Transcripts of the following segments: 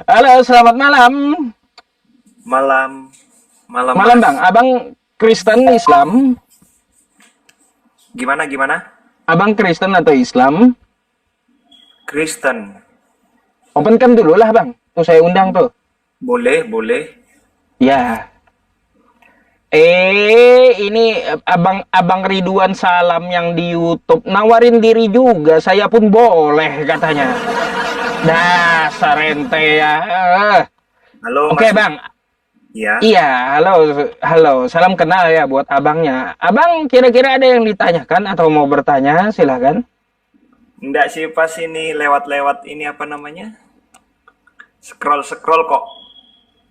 Halo, selamat malam. Malam, malam Malam, Mas. Bang. Abang Kristen Islam? Gimana gimana? Abang Kristen atau Islam? Kristen. Open cam dulu lah, Bang. Tuh saya undang tuh. Boleh, boleh. Ya. Ini Abang Ridwan Salam yang di YouTube nawarin diri juga. Saya pun boleh katanya. Dasar ente ya. Halo Oke, Mas. Bang. Ya. Iya, halo, halo. Salam kenal ya buat abangnya. Abang kira-kira ada yang ditanyakan atau mau bertanya? Silahkan. Enggak sih pas ini lewat-lewat ini apa namanya? Scroll-scroll kok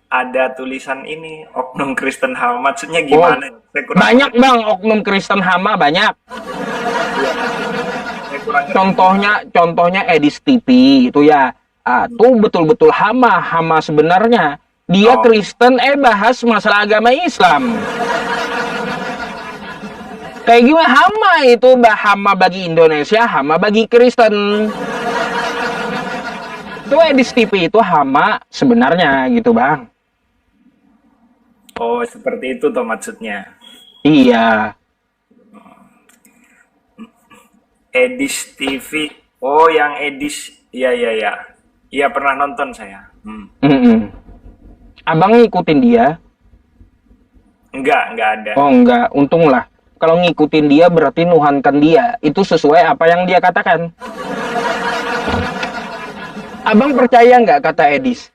ada tulisan ini Oknum Kristen Ham. Maksudnya Oh, gimana? Saya kurang banyak mengerti. bang oknum Kristen hama banyak. Iya, maksudnya saya kurang ngerti juga. Contohnya Edis TV itu ya. Tuh betul-betul hama sebenarnya. Dia Oh, Kristen bahas masalah agama Islam. Kayak gimana hama itu hama bagi Indonesia, hama bagi Kristen. Tuh Edis TV itu hama sebenarnya gitu bang. oh seperti itu toh maksudnya. Iya. Edis TV. Oh, yang Edis. Iya, iya, iya. Iya, pernah nonton saya. Mm-mm. Abang ngikutin dia. Enggak ada. Oh enggak, untunglah. Kalau ngikutin dia berarti nuhankan dia. Itu sesuai apa yang dia katakan. Abang percaya nggak kata Edis?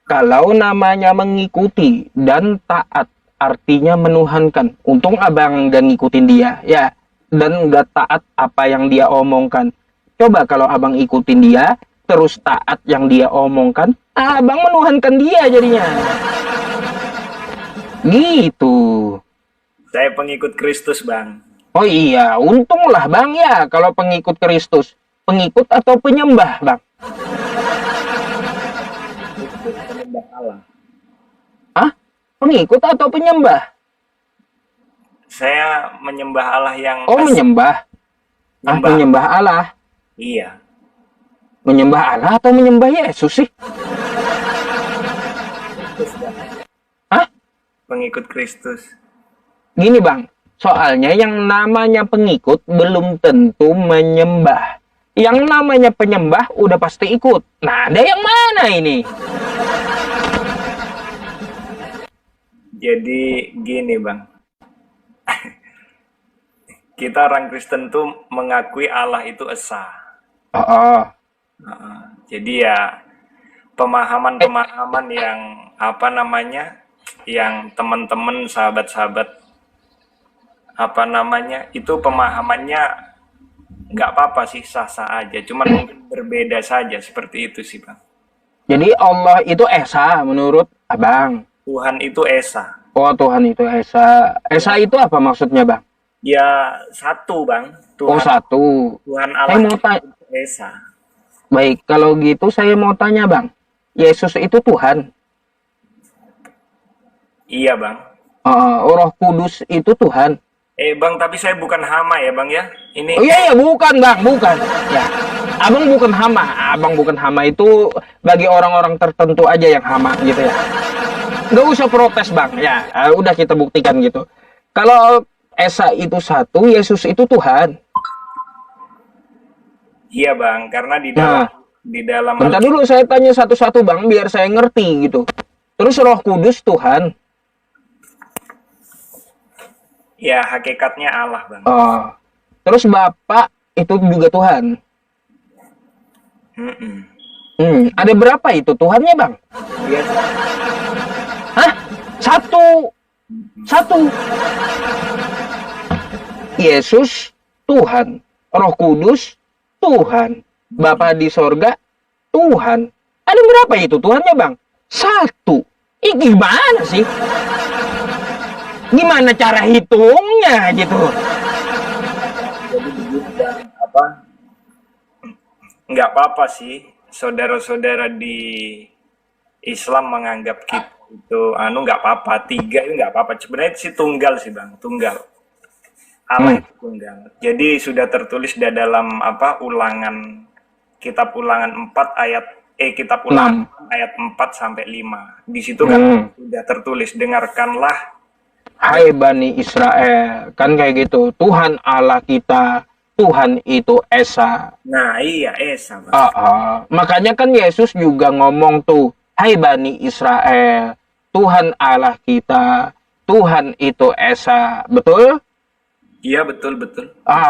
Kalau namanya mengikuti dan taat, artinya menuhankan. Untung abang nggak ngikutin dia, ya. Dan nggak taat apa yang dia omongkan. Coba kalau abang ikutin dia, terus taat yang dia omongkan, abang menuhankan dia jadinya. Gitu. Saya pengikut Kristus, Bang. Oh iya, untunglah bang ya kalau pengikut Kristus. Pengikut atau penyembah bang? Kristus penyembah Allah. Hah? Pengikut atau penyembah? Saya menyembah Allah yang Oh menyembah. Ah menyembah. menyembah Allah. Iya, Menyembah Allah atau menyembah Yesus sih? Kristus, Bang. Hah? Pengikut Kristus. Gini bang, soalnya yang namanya pengikut belum tentu menyembah. Yang namanya penyembah udah pasti ikut. Nah ada yang mana ini? Jadi gini, Bang. Kita orang Kristen tuh mengakui Allah itu esa. Oh, oh. Jadi ya pemahaman-pemahaman yang apa namanya, yang teman-teman, sahabat-sahabat apa namanya, itu pemahamannya nggak apa-apa sih, sah-sah aja. Cuman mungkin berbeda saja, seperti itu sih, Bang. Jadi Allah itu esa menurut abang. Tuhan itu esa. Oh Tuhan itu esa. Esa Ya, itu apa maksudnya bang? ya satu, Bang. Oh Tuhan satu. Tuhan Saya Allah mau tanya. itu esa. Baik, kalau gitu saya mau tanya bang. Yesus itu Tuhan. Iya, Bang. Roh Kudus itu Tuhan. Bang, tapi saya bukan hama ya, Bang ya. Ini Oh iya, iya, bukan bang, bukan. Ya, abang bukan hama. Abang bukan hama itu bagi orang-orang tertentu aja yang hama gitu ya. Nggak usah protes bang. Ya, udah kita buktikan gitu. Kalau Esa itu satu, Yesus itu Tuhan. iya, Bang, karena Nah, di dalam bentar dulu saya tanya satu-satu bang, biar saya ngerti gitu. Terus Roh Kudus Tuhan. ya hakikatnya Allah, Bang. Oh, terus Bapak itu juga Tuhan. Mm-mm. Ada berapa itu Tuhannya bang? Biasa. Hah? Satu. Satu. Yesus Tuhan. Roh Kudus Tuhan. Bapa di sorga Tuhan. Ada berapa itu Tuhannya bang? Satu. Ih, gimana sih? Gimana cara hitungnya gitu? Jadi begini, Bang, apa? Nggak apa-apa sih, saudara-saudara di Islam menganggap kita itu nggak apa-apa, tiga itu nggak apa-apa. Sebenarnya sih tunggal sih, Bang, tunggal. Allah Hmm. itu tunggal. Jadi sudah tertulis di dalam apa, Ulangan, kitab Ulangan 4 ayat kitab 6. Ulangan ayat 4 sampai 5. Di situ kan sudah tertulis, dengarkanlah Hai Bani Israel, kan kayak gitu. Tuhan Allah kita, Tuhan itu Esa. Nah, iya, Esa, Bang. Makanya kan Yesus juga ngomong tuh, Hai Bani Israel, Tuhan Allah kita, Tuhan itu Esa. Betul? Iya, betul.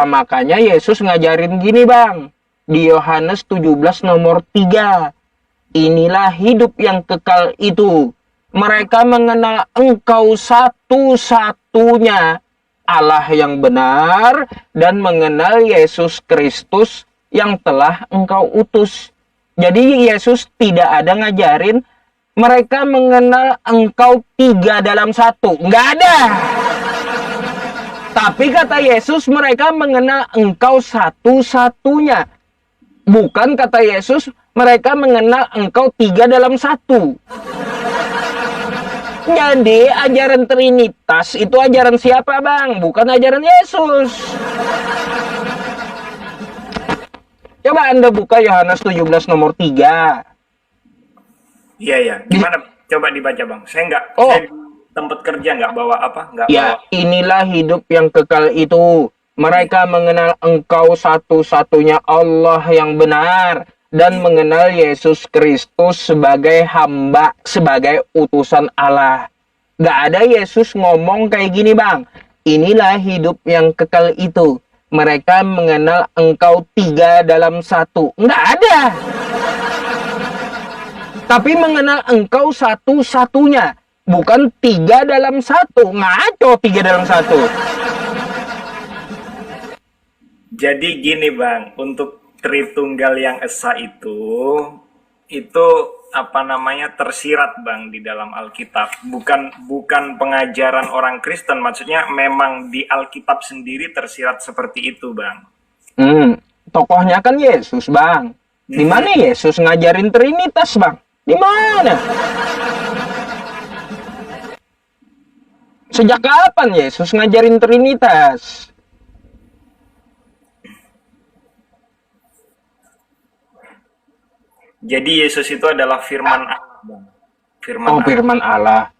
Makanya Yesus ngajarin gini Bang. Di Yohanes 17 nomor 3. Inilah hidup yang kekal itu. Mereka mengenal Engkau satu-satunya Allah yang benar dan mengenal Yesus Kristus yang telah Engkau utus. Jadi Yesus tidak ada ngajarin mereka mengenal Engkau 3 dalam 1. Nggak ada. Tapi kata Yesus mereka mengenal Engkau satu-satunya. Bukan kata Yesus mereka mengenal Engkau 3 dalam 1. Jadi ajaran Trinitas itu ajaran siapa Bang? Bukan ajaran Yesus. Coba Anda buka Yohanes 17 nomor 3. Iya. Gimana? Coba dibaca Bang. Saya di tempat kerja nggak bawa apa? Ya, inilah hidup yang kekal itu. Mereka mengenal Engkau satu-satunya Allah yang benar. Dan mengenal Yesus Kristus sebagai hamba, sebagai utusan Allah. Gak ada Yesus ngomong kayak gini Bang. Inilah hidup yang kekal itu. Mereka mengenal Engkau 3 dalam 1. Nggak ada. Tapi mengenal Engkau satu-satunya. Bukan 3 dalam 1. Ngaco 3 dalam 1. Jadi gini Bang, untuk Tritunggal yang Esa itu apa namanya tersirat Bang di dalam Alkitab, bukan pengajaran orang Kristen, maksudnya memang di Alkitab sendiri tersirat seperti itu Bang. Tokohnya kan Yesus Bang. Di mana Yesus ngajarin Trinitas Bang? Di mana? Sejak kapan Yesus ngajarin Trinitas? Jadi Yesus itu adalah firman Allah, Bang. Firman Allah.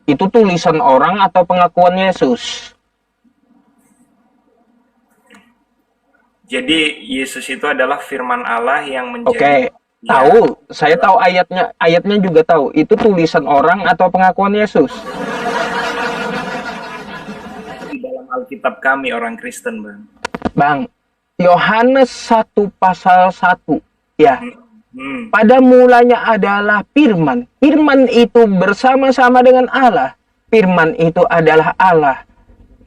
Itu tulisan orang atau pengakuan Yesus? Jadi Yesus itu adalah firman Allah yang menjadi... Tahu. Saya tahu ayatnya. Ayatnya juga tahu. Itu tulisan orang atau pengakuan Yesus? Di dalam Alkitab kami orang Kristen, Bang. Bang, Yohanes 1 pasal 1. Ya. Pada mulanya adalah firman. Firman itu bersama-sama dengan Allah. Firman itu adalah Allah.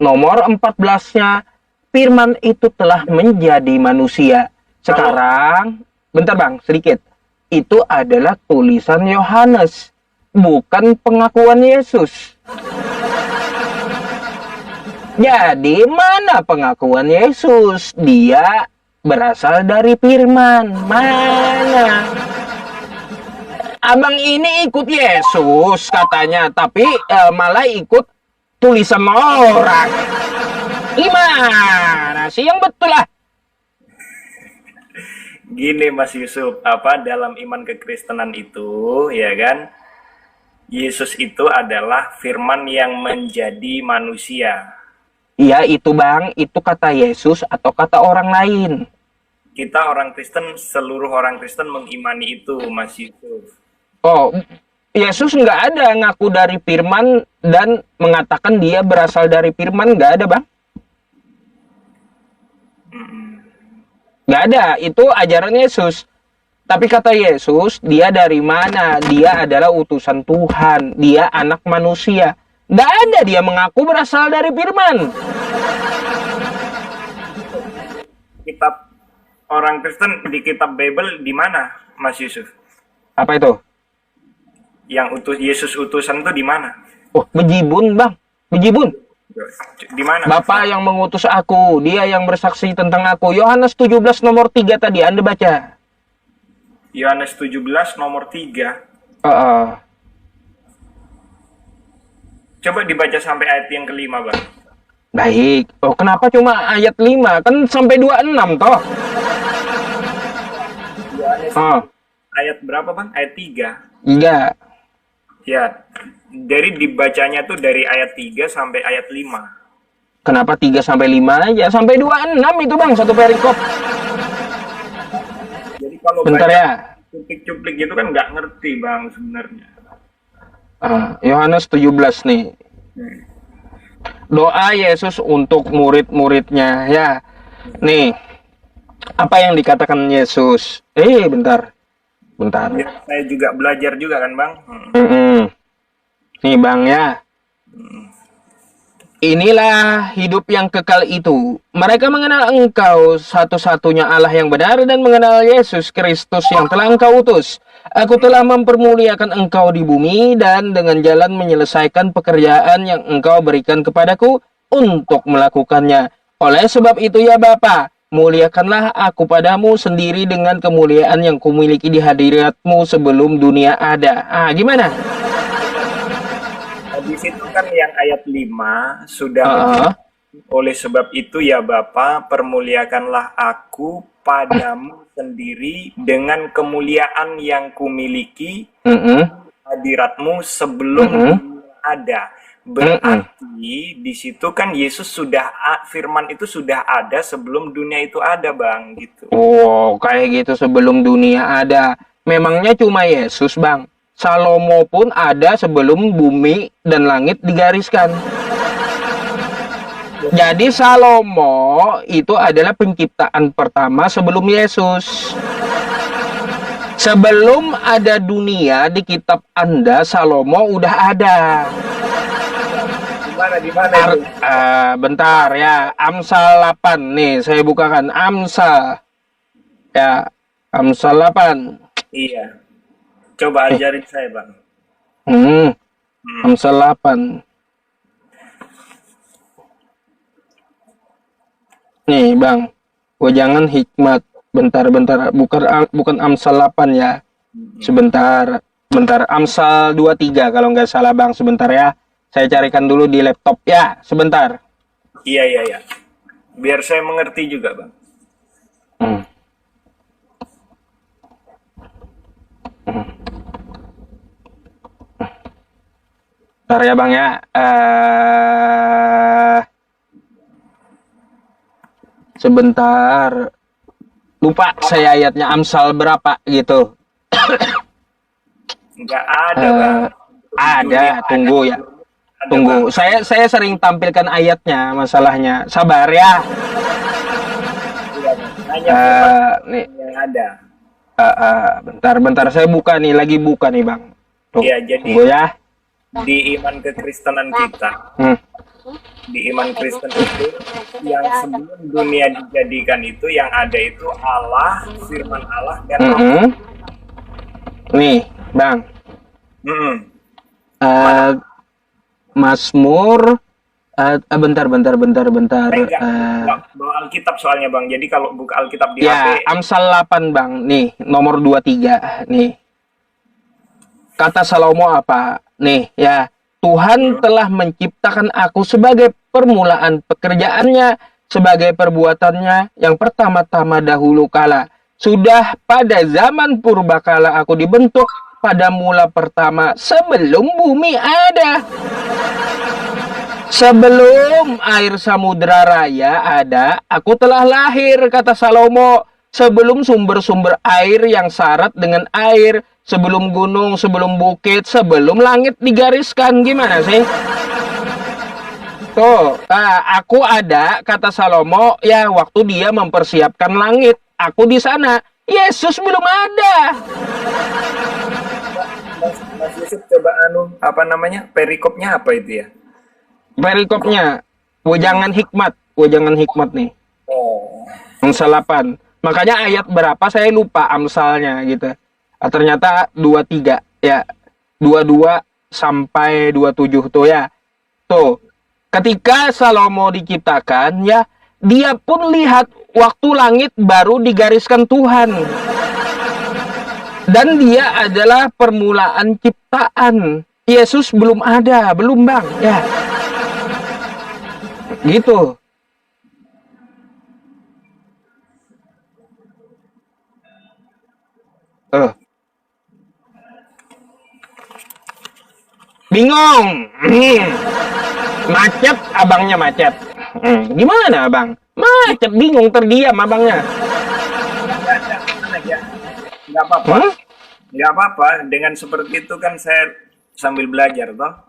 Nomor 14-nya, firman itu telah menjadi manusia. Sekarang, bentar Bang, sedikit. Itu adalah tulisan Yohanes, bukan pengakuan Yesus. Jadi, mana pengakuan Yesus? Dia berasal dari firman. Mana? Abang ini ikut Yesus katanya, tapi malah ikut tulisan orang. Gimana sih yang betul lah? Gini Mas Yusuf, dalam iman kekristenan itu, ya kan, Yesus itu adalah firman yang menjadi manusia. Iya itu Bang, itu kata Yesus atau kata orang lain? Kita orang Kristen, seluruh orang Kristen mengimani itu, Mas Yusuf. Yesus nggak ada ngaku dari firman dan mengatakan dia berasal dari firman, nggak ada Bang? Nggak ada, itu ajaran Yesus. Tapi kata Yesus, dia dari mana? Dia adalah utusan Tuhan, dia anak manusia. Nggak ada dia mengaku berasal dari firman. Kitab orang Kristen di kitab Bible di mana, Mas Yusuf? Apa itu? Yang Yesus utusan itu di mana? Bejibun Bang, Bejibun. Di mana? Bapa yang mengutus aku, dia yang bersaksi tentang aku. Yohanes 17 nomor 3 tadi, Anda baca. Yohanes 17 nomor 3. Coba dibaca sampai ayat yang kelima, Bang. Baik. Kenapa cuma ayat 5? Kan sampai 26 toh. ayat berapa bang? Ayat 3. Iya. Ya, dari dibacanya tuh dari ayat 3 sampai ayat 5. Kenapa 3 sampai 5 aja? Sampai 26 itu bang, satu perikop. Jadi kalau Bentar baca ya. cuplik-cuplik gitu kan nggak ngerti bang sebenarnya. Yohanes 17 nih. Hmm. Doa Yesus untuk murid-muridnya ya. Nih, apa yang dikatakan Yesus? Bentar. Bentar. Ya, saya juga belajar juga kan bang. Nih bang ya. Inilah hidup yang kekal itu. Mereka mengenal engkau satu-satunya Allah yang benar dan mengenal Yesus Kristus yang telah engkau utus. Aku telah mempermuliakan engkau di bumi dan dengan jalan menyelesaikan pekerjaan yang engkau berikan kepadaku untuk melakukannya. Oleh sebab itu ya Bapa, muliakanlah aku padamu sendiri dengan kemuliaan yang kumiliki di hadiratmu sebelum dunia ada. Gimana? Di situ kan yang ayat 5 sudah Uh-uh. oleh sebab itu ya Bapa, permuliakanlah aku padamu sendiri dengan kemuliaan yang kumiliki hadiratmu sebelum dunia ada. Berarti di situ kan Yesus sudah, firman itu sudah ada sebelum dunia itu ada bang, gitu. Oh, kayak gitu sebelum dunia ada. Memangnya cuma Yesus, Bang? Salomo pun ada sebelum bumi dan langit digariskan. Jadi Salomo itu adalah penciptaan pertama sebelum Yesus. Sebelum ada dunia, di kitab Anda Salomo udah ada. Gimana itu? Bentar ya, Amsal 8 nih, saya bukakan Amsal. Ya, Amsal 8. Iya. Coba ajarin saya bang. Amsal 8. Nih bang, jangan hikmat. Bentar, bukan Amsal 8 ya. Sebentar, Amsal 23 kalau nggak salah bang, sebentar ya. Saya carikan dulu di laptop ya, sebentar. Iya. Biar saya mengerti juga bang. Bentar ya bang ya. Sebentar. Lupa saya ayatnya Amsal berapa gitu. Nggak ada bang. Ada, tunggu ya. Tunggu. Saya sering tampilkan ayatnya, masalahnya. Sabar ya. Hanya nih yang ada. Bentar saya buka nih, lagi buka nih bang. Iya, jadi tunggu ya. Di iman kekristenan kita, di iman Kristen itu yang sebelum dunia dijadikan itu yang ada itu Allah, firman Allah dan nih bang. Mana? Mazmur. Bentar. Bawa Alkitab soalnya bang. Jadi kalau buka Alkitab di ya, HP. Amsal 8 bang. Nih nomor 23 nih. Kata Salomo apa? Nih ya. Tuhan telah menciptakan aku sebagai permulaan pekerjaannya, sebagai perbuatannya yang pertama-tama dahulu kala. Sudah pada zaman purbakala aku dibentuk, pada mula pertama sebelum bumi ada. Sebelum air samudra raya ada, aku telah lahir, kata Salomo. Sebelum sumber-sumber air yang syarat dengan air, sebelum gunung, sebelum bukit, sebelum langit digariskan. Gimana sih? Tuh, aku ada, kata Salomo, ya waktu dia mempersiapkan langit. Aku di sana. Yesus belum ada. Mas Yusuf coba perikopnya apa itu ya? Perikopnya, wajangan hikmat nih. Amsal 8. Makanya ayat berapa saya lupa amsalnya gitu. Ternyata 23 ya. 22 sampai 27 tuh ya. Tuh. Ketika Salomo diciptakan ya, dia pun lihat waktu langit baru digariskan Tuhan. Dan dia adalah permulaan ciptaan. Yesus belum ada, belum bang ya. Gitu. Bingung. Macet, abangnya macet. Gimana abang? Macet, bingung, terdiam abangnya. Nggak apa-apa. Nggak apa-apa. Dengan seperti itu kan saya sambil belajar, toh.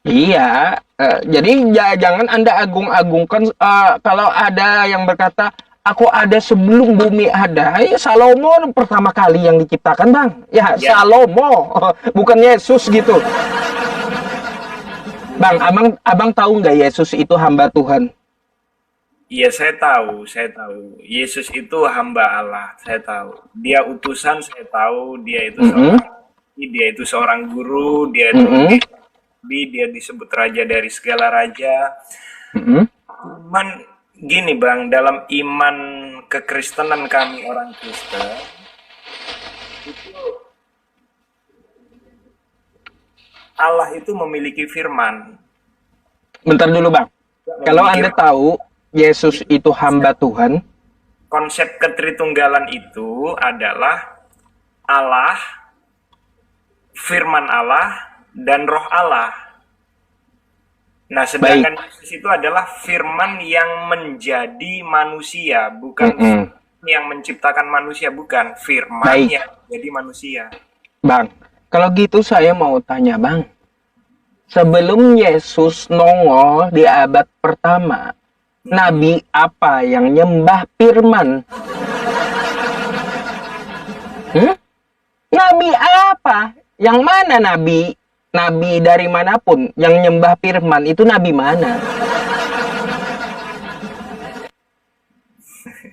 Iya, jadi jangan Anda agung-agungkan kalau ada yang berkata, aku ada sebelum bumi ada. Ya, Salomo pertama kali yang diciptakan, Bang. Ya, Salomo, bukan Yesus gitu. Bang, abang tahu nggak Yesus itu hamba Tuhan? Iya, saya tahu, saya tahu. Yesus itu hamba Allah, saya tahu. Dia utusan, saya tahu. Dia itu seorang guru, dia disebut raja dari segala raja. Cuman gini Bang, dalam iman kekristenan kami orang Kristen, itu Allah itu memiliki firman. Bentar dulu Bang, kalau Anda tahu Yesus itu hamba Tuhan, konsep ketritunggalan itu adalah Allah, firman Allah, dan roh Allah. Nah, sedangkan Yesus itu adalah firman yang menjadi manusia, bukan yang menciptakan manusia, bukan firman yang menjadi manusia. Bang, kalau gitu saya mau tanya Bang, sebelum Yesus nongol di abad pertama, nabi apa yang nyembah firman? Nabi apa? Yang mana nabi? Nabi dari manapun yang nyembah firman itu nabi mana?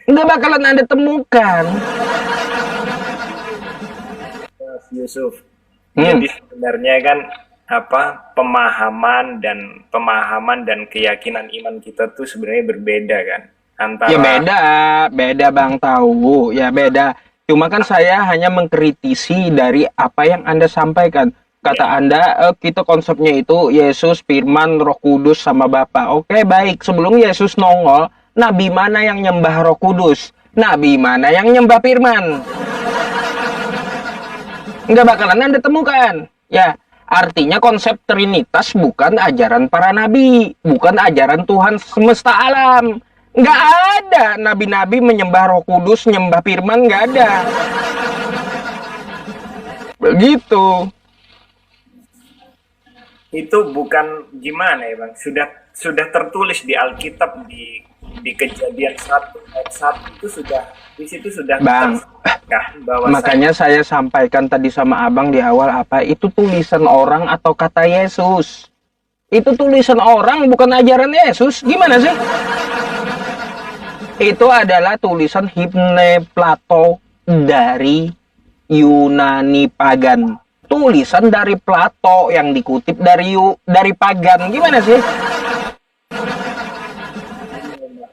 Nggak bakalan Anda temukan. Yusuf. Jadi sebenarnya kan pemahaman dan keyakinan iman kita tuh sebenarnya berbeda kan antara. Ya beda Bang, tahu ya beda. Cuma kan saya hanya mengkritisi dari apa yang Anda sampaikan. Kata Anda, kita konsepnya itu Yesus, Firman, Roh Kudus, sama Bapa. Oke, baik. Sebelum Yesus nongol, nabi mana yang nyembah Roh Kudus? Nabi mana yang nyembah Firman? Nggak bakalan Anda temukan. Ya, artinya konsep Trinitas bukan ajaran para nabi, bukan ajaran Tuhan semesta alam. Nggak ada nabi-nabi menyembah Roh Kudus, nyembah Firman, nggak ada. Begitu. Itu bukan gimana ya Bang, sudah tertulis di Alkitab di Kejadian 1 ayat 1 itu di situ sudah Bang, bahwa makanya saya sampaikan tadi sama abang di awal itu tulisan orang atau kata Yesus. Itu tulisan orang, bukan ajaran Yesus. Gimana sih? Itu adalah tulisan Himne Plato dari Yunani pagan. Tulisan dari Plato yang dikutip dari pagan. Gimana sih?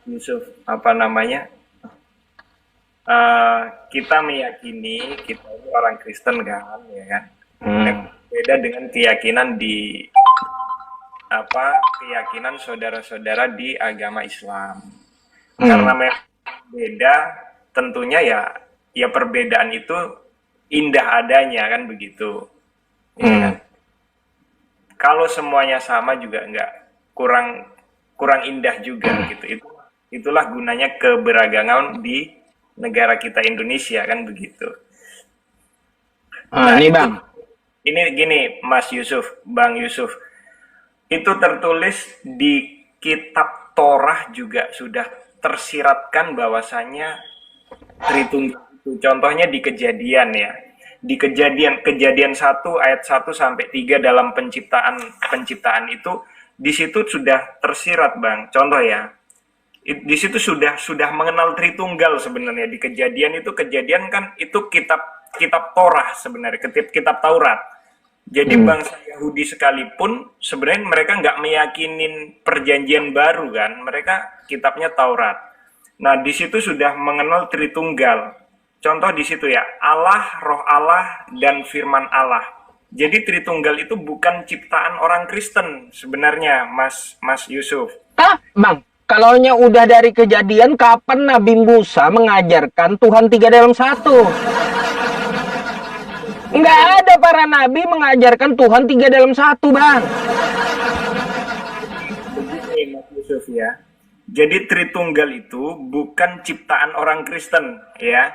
Yusuf, kita meyakini kita ini orang Kristen kan, ya kan? Beda dengan keyakinan keyakinan saudara-saudara di agama Islam. Karena memang beda, tentunya ya perbedaan itu indah adanya kan begitu. Ya kan? Kalau semuanya sama juga kurang indah juga gitu. Itulah gunanya keberagaman di negara kita Indonesia kan begitu. Ini Bang. Ini gini Mas Yusuf, Bang Yusuf. Itu tertulis di kitab Torah juga sudah tersiratkan bahwasanya Tritunggal. Contohnya di Kejadian ya. Di Kejadian 1 ayat 1 sampai 3 dalam penciptaan itu di situ sudah tersirat Bang. Contoh ya. Di situ sudah mengenal Tritunggal sebenarnya. Di Kejadian kan itu kitab Torah sebenarnya, kitab Taurat. Jadi bangsa Yahudi sekalipun sebenarnya mereka nggak meyakinin perjanjian baru kan. Mereka kitabnya Taurat. Nah, di situ sudah mengenal Tritunggal. Contoh di situ ya, Allah, Roh Allah, dan Firman Allah. Jadi Tritunggal itu bukan ciptaan orang Kristen sebenarnya, Mas Yusuf. Bang, kalaunya udah dari Kejadian, kapan Nabi Musa mengajarkan Tuhan 3 dalam 1? Nggak ada para nabi mengajarkan Tuhan 3 dalam 1, Bang. Begini Mas Yusuf ya. Jadi Tritunggal itu bukan ciptaan orang Kristen ya.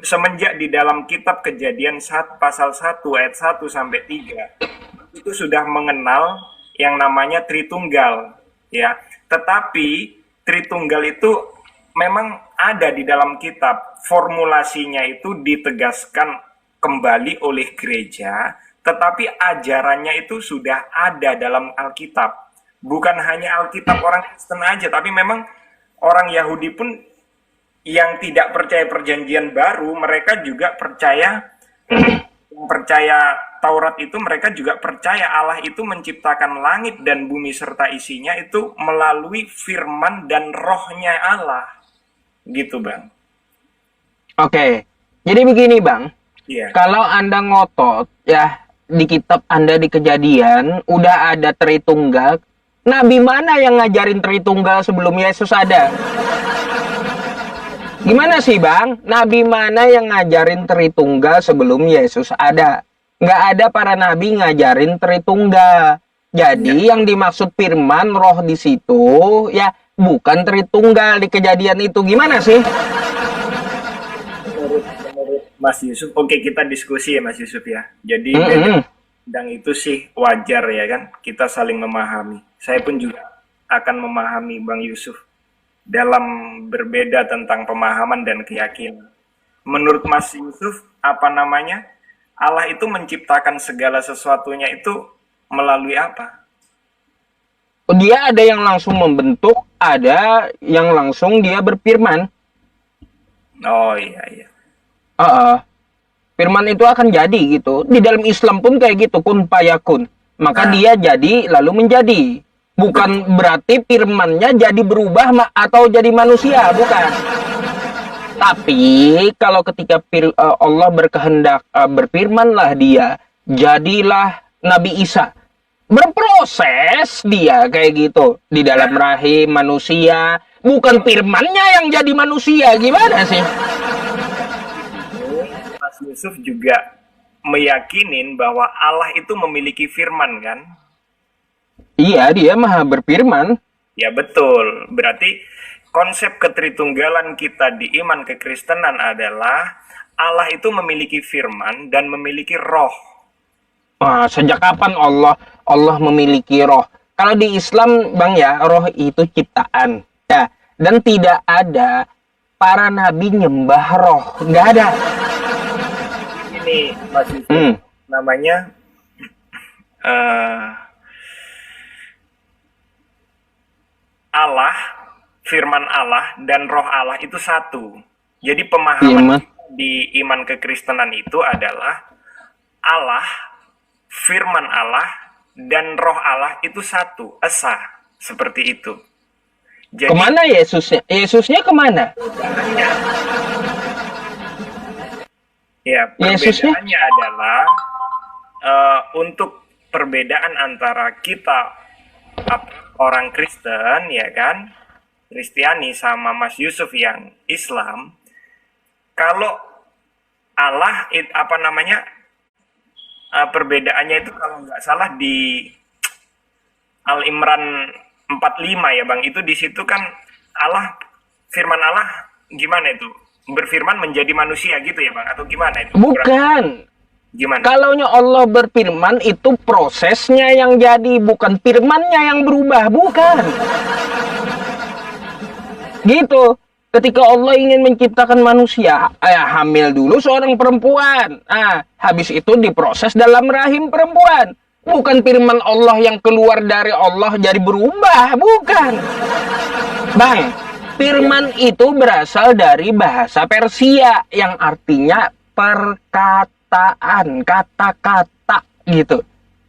Semenjak di dalam kitab Kejadian pasal 1 ayat 1 sampai 3 itu sudah mengenal yang namanya Tritunggal ya. Tetapi Tritunggal itu memang ada di dalam kitab. Formulasinya itu ditegaskan kembali oleh gereja, tetapi ajarannya itu sudah ada dalam Alkitab. Bukan hanya Alkitab orang Kristen aja, tapi memang orang Yahudi pun yang tidak percaya perjanjian baru, mereka juga percaya, yang percaya Taurat itu mereka juga percaya Allah itu menciptakan langit dan bumi serta isinya itu melalui firman dan rohnya Allah. Gitu Bang. Oke, jadi begini Bang, Iya. kalau Anda ngotot ya di kitab Anda di Kejadian udah ada Tritunggal, nabi mana yang ngajarin Tritunggal sebelum Yesus ada? Gimana sih Bang? Nabi mana yang ngajarin Tritunggal sebelum Yesus ada? Nggak ada para nabi ngajarin Tritunggal. Jadi yang dimaksud firman roh di situ ya bukan Tritunggal di Kejadian itu. Gimana sih? Menurut Mas Yusuf, oke kita diskusi ya Mas Yusuf ya. Jadi dan itu sih wajar ya kan, kita saling memahami. Saya pun juga akan memahami Bang Yusuf dalam berbeda tentang pemahaman dan keyakinan. Menurut Mas Yusuf, apa namanya? Allah itu menciptakan segala sesuatunya itu melalui apa? Dia ada yang langsung membentuk, ada yang langsung dia berfirman. Oh iya. Firman itu akan jadi gitu. Di dalam Islam pun kayak gitu, kun fayakun. Maka dia jadi lalu menjadi. Bukan berarti firmannya jadi berubah atau jadi manusia, bukan. Tapi kalau ketika Allah berkehendak berfirmanlah dia, jadilah Nabi Isa. Berproses dia kayak gitu di dalam rahim manusia, bukan firmannya yang jadi manusia. Gimana sih? Mas Yusuf juga meyakinin bahwa Allah itu memiliki firman kan? Iya, dia maha berfirman. Ya betul. Berarti konsep ketritunggalan kita di iman kekristenan adalah Allah itu memiliki firman dan memiliki roh. Sejak kapan Allah memiliki roh? Kalau di Islam, Bang ya, roh itu ciptaan. Ya, dan tidak ada para nabi nyembah roh. Nggak ada. Ini Mas Yusuf, namanya Allah, firman Allah dan roh Allah itu satu. Jadi pemahaman di iman kekristenan itu adalah Allah, firman Allah dan roh Allah itu satu, esa, seperti itu. Jadi, kemana Yesusnya? Yesusnya kemana? Ya, perbedaannya adalah untuk perbedaan antara kita orang Kristen, ya kan, Kristiani sama Mas Yusuf yang Islam. Kalau Allah, apa namanya, perbedaannya itu kalau nggak salah di Al-Imran 45 ya Bang, itu di situ kan Allah, firman Allah gimana itu? Berfirman menjadi manusia gitu ya Bang, atau gimana itu? Bukan. Gimana? Kalaunya Allah berfirman itu prosesnya yang jadi, bukan firmannya yang berubah, bukan. Gitu. Ketika Allah ingin menciptakan manusia, hamil dulu seorang perempuan. Habis itu diproses dalam rahim perempuan. Bukan firman Allah yang keluar dari Allah jadi berubah, bukan. Bang, firman itu berasal dari bahasa Persia yang artinya perkataan, kata-kata gitu.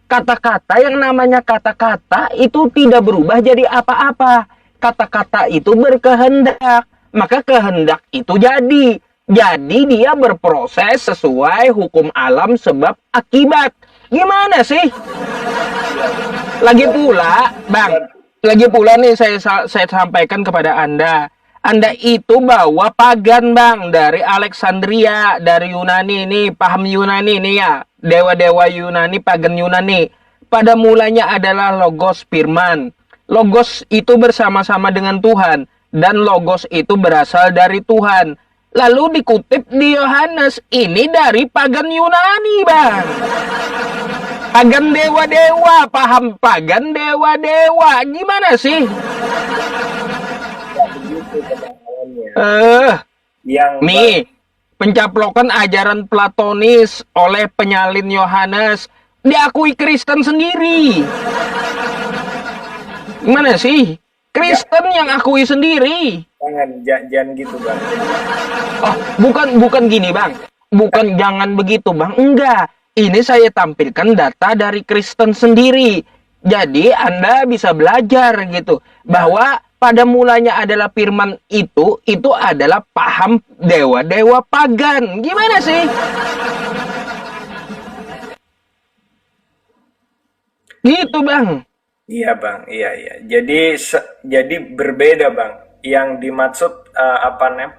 Kata-kata yang namanya kata-kata itu tidak berubah jadi apa-apa. Kata-kata itu berkehendak, maka kehendak itu jadi. Jadi dia berproses sesuai hukum alam sebab akibat. Gimana sih? Lagi pula, Bang, lagi pula nih saya sampaikan kepada Anda. Anda itu bawa pagan bang, dari Alexandria, dari Yunani ini, paham Yunani ini ya, dewa-dewa Yunani, pagan Yunani. Pada mulanya adalah logos firman. Logos itu bersama-sama dengan Tuhan, dan logos itu berasal dari Tuhan. Lalu dikutip di Yohanes, ini dari pagan Yunani bang. Pagan dewa-dewa, paham pagan dewa-dewa, gimana sih? Begitu pemahamannya. Nih, pencaplokan ajaran Platonis oleh penyalin Yohanes diakui Kristen sendiri. Gimana sih? Kristen yang akui sendiri. Jangan gitu bang. Oh, bukan gini bang. Bukan jangan begitu bang. Enggak. Ini saya tampilkan data dari Kristen sendiri. Jadi Anda bisa belajar gitu bahwa pada mulanya adalah firman itu adalah paham dewa-dewa pagan. Gimana sih? Gitu bang. Iya bang, iya. Jadi berbeda bang. Yang dimaksud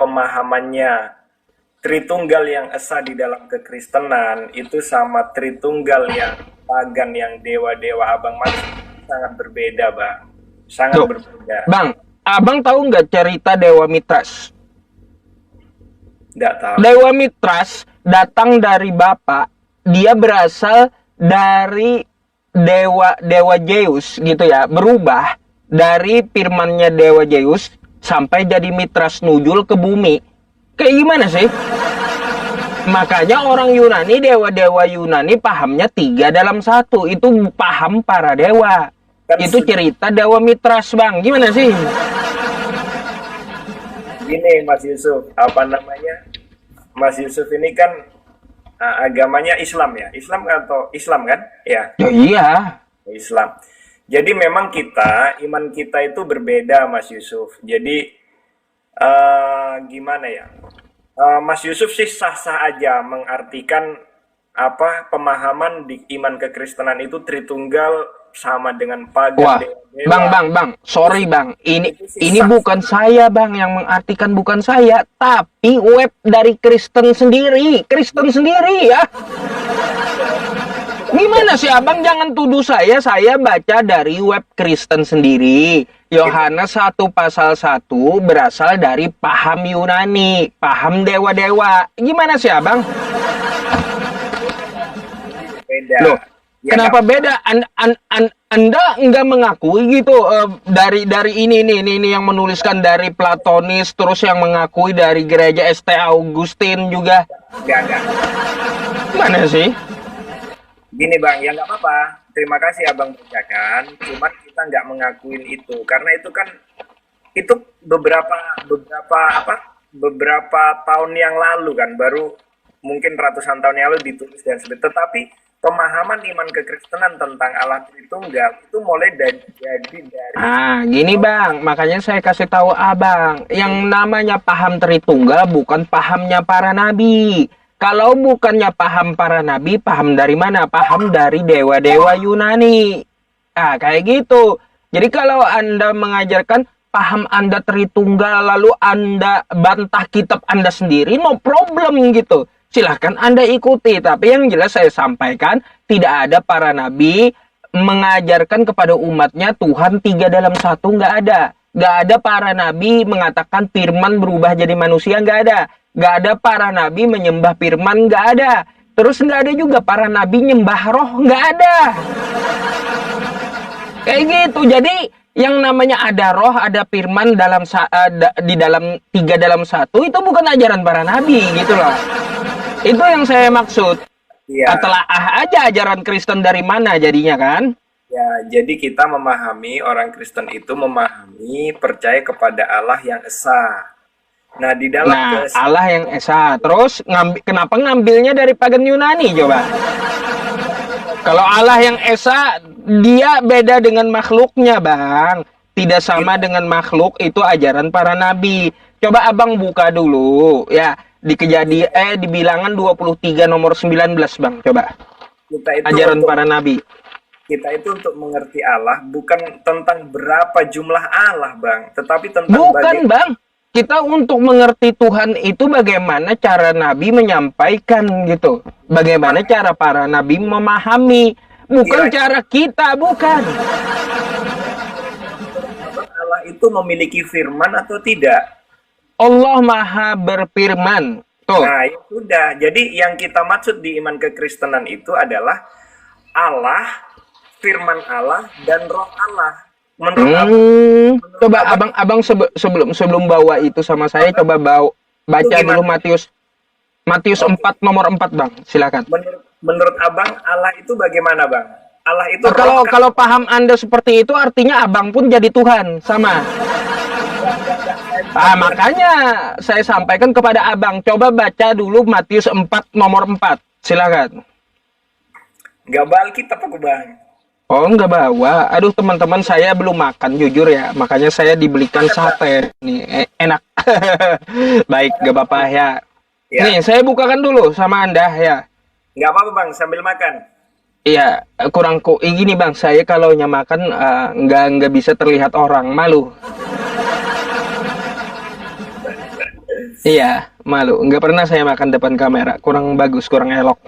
pemahamannya Tritunggal yang esa di dalam kekristenan itu sama Tritunggal yang pagan yang dewa-dewa abang maksud sangat berbeda bang. Sangat berbeda. Bang, abang tahu nggak cerita Dewa Mitras? Nggak tahu. Dewa Mitras datang dari Bapak, dia berasal dari dewa Zeus gitu ya, berubah dari firmannya dewa Zeus sampai jadi Mitras nujul ke bumi. Kayak gimana sih? Makanya orang Yunani, dewa-dewa Yunani pahamnya 3 dalam 1. Itu paham para dewa. Itu cerita Dewa Mitras bang. Gimana sih? Gini Mas Yusuf, Mas Yusuf ini kan agamanya Islam ya? Islam kan? Ya. Ya iya. Islam. Jadi memang iman kita itu berbeda Mas Yusuf. Jadi gimana ya? Mas Yusuf sih sah-sah aja mengartikan pemahaman di iman kekristenan itu Tritunggal sama dengan pagan. Wah, bang, sorry bang, ini bukan saya bang yang mengartikan, bukan saya, tapi web dari Kristen sendiri ya. Gimana sih abang, jangan tuduh saya baca dari web Kristen sendiri. Yohanes 1 pasal 1 berasal dari paham Yunani, paham dewa-dewa. Gimana sih abang? Beda. Loh, ya, kenapa beda? Anda nggak mengakui gitu dari ini yang menuliskan dari Platonis, terus yang mengakui dari gereja St. Augustine juga. Enggak. Mana sih? Gini bang, ya nggak apa-apa. Terima kasih abang bacakan. Cuman kita nggak mengakuin itu karena itu kan beberapa tahun yang lalu kan, baru mungkin ratusan tahun yang lalu ditulis dan sebagainya. Tetapi pemahaman iman kekristenan tentang Allah Tritunggal itu mulai dari gini bang, makanya saya kasih tahu abang, yang namanya paham Tritunggal bukan pahamnya para nabi. Kalau bukannya paham para nabi, paham dari mana? Paham dari dewa-dewa Yunani. Nah, kayak gitu. Jadi kalau Anda mengajarkan paham Anda Tritunggal, lalu Anda bantah kitab Anda sendiri, no problem gitu. Silahkan Anda ikuti. Tapi yang jelas saya sampaikan, tidak ada para nabi mengajarkan kepada umatnya Tuhan 3 dalam 1, nggak ada. Nggak ada para nabi mengatakan firman berubah jadi manusia, nggak ada. Nggak ada para nabi menyembah firman, nggak ada. Terus nggak ada juga para nabi nyembah roh, nggak ada. Kayak gitu. Jadi yang namanya ada roh, ada firman di dalam 3 dalam 1 itu bukan ajaran para nabi gitu loh. Itu yang saya maksud. Ya. Telaah aja ajaran Kristen dari mana jadinya kan? Ya, jadi kita orang Kristen itu memahami percaya kepada Allah yang esa. Nah, di dalam Allah yang esa. Terus kenapa ngambilnya dari pagan Yunani coba? Kalau Allah yang esa, dia beda dengan makhluknya, Bang. Tidak sama dengan makhluk, itu ajaran para nabi. Coba abang buka dulu ya di di Bilangan 23 nomor 19, Bang. Coba. Ajaran para nabi. Kita itu untuk mengerti Allah bukan tentang berapa jumlah Allah, Bang, tetapi tentang bukan, Bang. kita untuk mengerti Tuhan itu bagaimana cara Nabi menyampaikan gitu. Bagaimana cara para Nabi memahami. Bukan cara kita, bukan. Allah itu memiliki firman atau tidak? Allah Maha berfirman. Tuh. Nah, ya sudah. Jadi yang kita maksud di iman kekristenan itu adalah Allah, firman Allah, dan roh Allah. Coba abang sebelum bawa itu sama saya, coba baca dulu Matius 4 nomor 4 bang, silakan. Menurut abang Allah itu bagaimana bang? Allah itu kalau paham Anda seperti itu artinya abang pun jadi Tuhan sama. Makanya saya sampaikan kepada abang, coba baca dulu Matius 4 nomor 4, silakan. Nggak bawa Alkitab aku bang. Oh, nggak bawa. Aduh, teman-teman, saya belum makan, jujur ya. Makanya saya dibelikan sate. Nih, enak. Baik, nggak apa-apa ya. Nih, saya bukakan dulu sama Anda ya. Nggak apa-apa bang, sambil makan. Iya, gini bang, saya kalau makan nggak bisa terlihat orang, malu. Iya, malu. Nggak pernah saya makan depan kamera. Kurang bagus, kurang elok.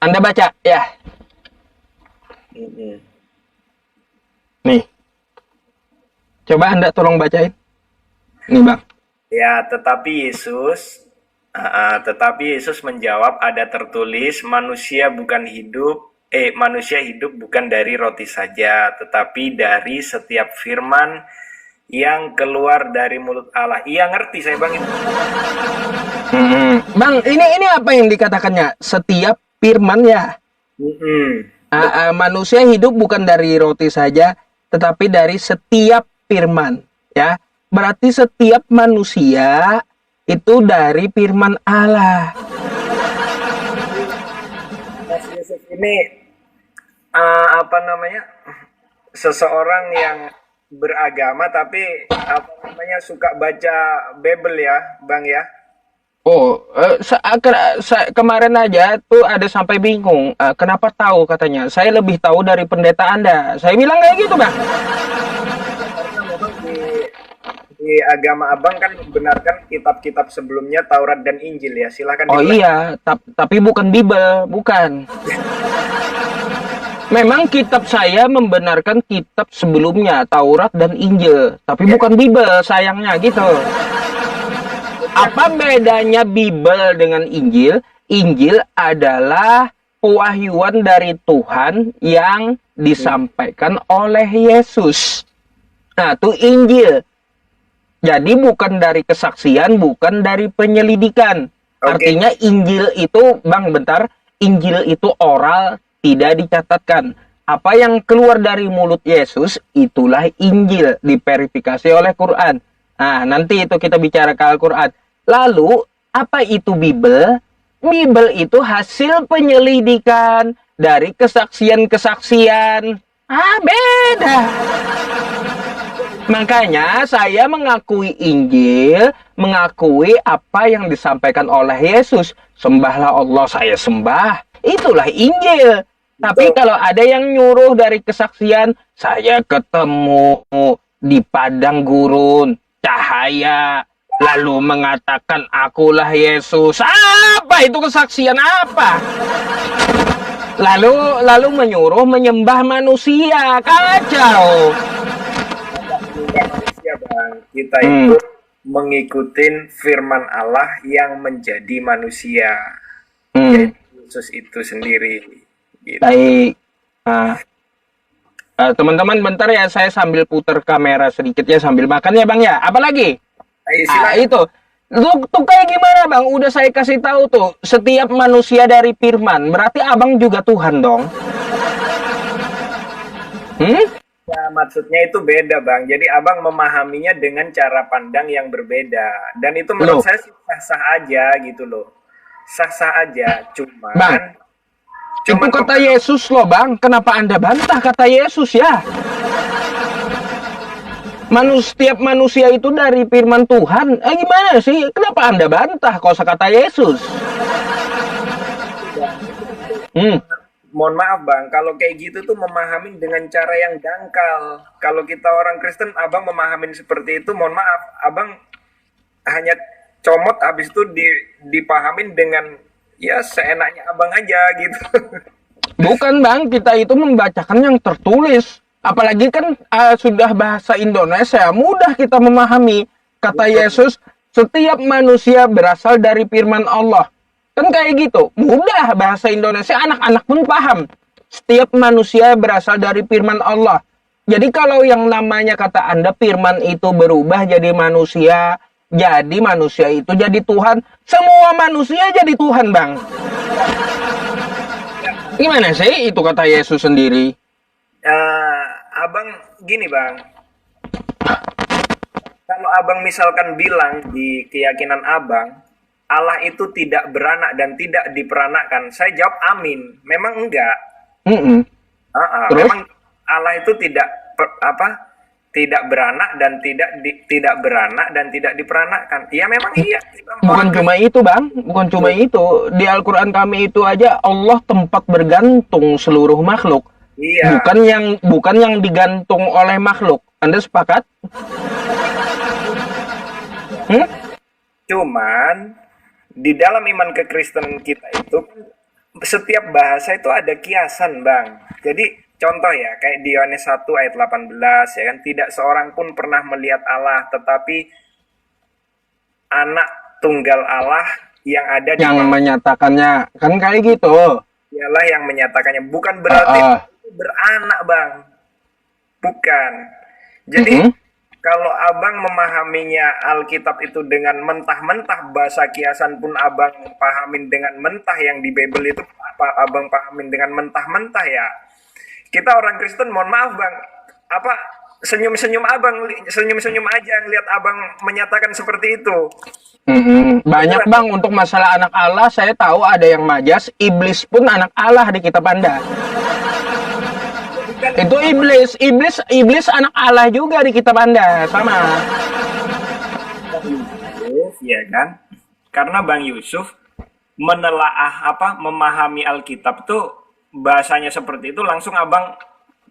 Anda baca, ya. Nih, coba Anda tolong bacain. Nih bang. Ya, tetapi Yesus menjawab, ada tertulis, manusia hidup bukan dari roti saja, tetapi dari setiap firman yang keluar dari mulut Allah. Iya, ngerti saya bang itu. Bang, ini apa yang dikatakannya? Setiap firman ya. Manusia hidup bukan dari roti saja, tetapi dari setiap firman, ya. Berarti setiap manusia itu dari firman Allah. Mas Yusuf ini seseorang yang beragama tapi suka baca Bible ya, Bang ya. Oh, kemarin aja tuh ada sampai bingung. Kenapa tahu katanya? Saya lebih tahu dari pendeta Anda. Saya bilang kayak gitu, Bang. Di agama abang kan membenarkan kitab-kitab sebelumnya Taurat dan Injil ya. Silakan. Oh iya, tapi bukan Bible, bukan. Memang kitab saya membenarkan kitab sebelumnya Taurat dan Injil, tapi bukan Bible, sayangnya gitu. Apa bedanya Bible dengan Injil? Injil adalah pewahyuan dari Tuhan yang disampaikan oleh Yesus. Nah, itu Injil. Jadi bukan dari kesaksian, bukan dari penyelidikan. Artinya Injil itu, Bang, bentar. Injil itu oral, tidak dicatatkan. Apa yang keluar dari mulut Yesus, itulah Injil. Diverifikasi oleh Quran. Nah, nanti itu kita bicara ke Al-Quran. Lalu, apa itu Bible? Bible itu hasil penyelidikan dari kesaksian-kesaksian. Beda. Makanya saya mengakui Injil, mengakui apa yang disampaikan oleh Yesus. Sembahlah Allah, saya sembah. Itulah Injil. Tapi kalau ada yang nyuruh dari kesaksian, saya ketemu di padang gurun, cahaya, lalu mengatakan akulah Yesus. Apa itu kesaksian apa? Lalu menyuruh menyembah manusia. Kacau. Manusia, Bang. Kita itu mengikuti firman Allah yang menjadi manusia. Yaitu Yesus itu sendiri. Gitu. Baik. Teman-teman, bentar ya, saya sambil putar kamera sedikit ya, sambil makan ya, Bang ya. Apalagi? Itu. Tuh kayak gimana, Bang? Udah saya kasih tahu tuh, setiap manusia dari firman. Berarti Abang juga Tuhan dong. Ya, maksudnya itu beda, Bang. Jadi Abang memahaminya dengan cara pandang yang berbeda. Dan itu menurut saya sah-sah aja gitu loh. Sah-sah aja, cuman Bang, itu kata Yesus loh, Bang. Kenapa Anda bantah kata Yesus ya? Setiap manusia itu dari firman Tuhan. Gimana sih? Kenapa Anda bantah kosa kata Yesus? mohon maaf bang, kalau kayak gitu tuh memahami dengan cara yang dangkal. Kalau kita orang Kristen, abang memahamin seperti itu, mohon maaf, abang hanya comot habis itu dipahamin dengan ya seenaknya abang aja gitu. Bukan bang, kita itu membacakan yang tertulis. Apalagi kan sudah bahasa Indonesia, mudah kita memahami. Kata Yesus, setiap manusia berasal dari firman Allah. Kan kayak gitu, mudah bahasa Indonesia, anak-anak pun paham. Setiap manusia berasal dari firman Allah. Jadi kalau yang namanya kata Anda firman itu berubah jadi manusia itu jadi Tuhan. Semua manusia jadi Tuhan, Bang. Gimana sih itu kata Yesus sendiri? Abang gini bang, kalau abang misalkan bilang di keyakinan abang, Allah itu tidak beranak dan tidak diperanakkan, saya jawab amin. Memang enggak. Terus? Memang Allah itu tidak beranak dan tidak beranak dan tidak diperanakkan. Ya memang iya. Bukan cuma itu bang, bukan cuma itu. Di Al-Quran kami itu aja Allah tempat bergantung seluruh makhluk. Iya. Bukan yang digantung oleh makhluk. Anda sepakat? Cuman di dalam iman kekristen kita itu setiap bahasa itu ada kiasan bang. Jadi contoh ya, kayak di Yohanes 1 ayat 18 ya kan, tidak seorang pun pernah melihat Allah, tetapi anak tunggal Allah yang ada yang menyatakannya, kan kayak gitu. Dialah yang menyatakannya, bukan berarti beranak bang, bukan. Jadi kalau abang memahaminya Alkitab itu dengan mentah-mentah, bahasa kiasan pun abang pahamin dengan mentah, yang di Bible itu abang pahamin dengan mentah-mentah ya. Kita orang Kristen, mohon maaf bang, senyum-senyum aja ngelihat abang menyatakan seperti itu. Banyak bang, untuk masalah anak Allah saya tahu ada yang majas, iblis pun anak Allah di kitab Anda. Itu iblis anak Allah juga di kitab Anda, sama. Ya kan? Karena Bang Yusuf memahami Alkitab tuh bahasanya seperti itu, langsung abang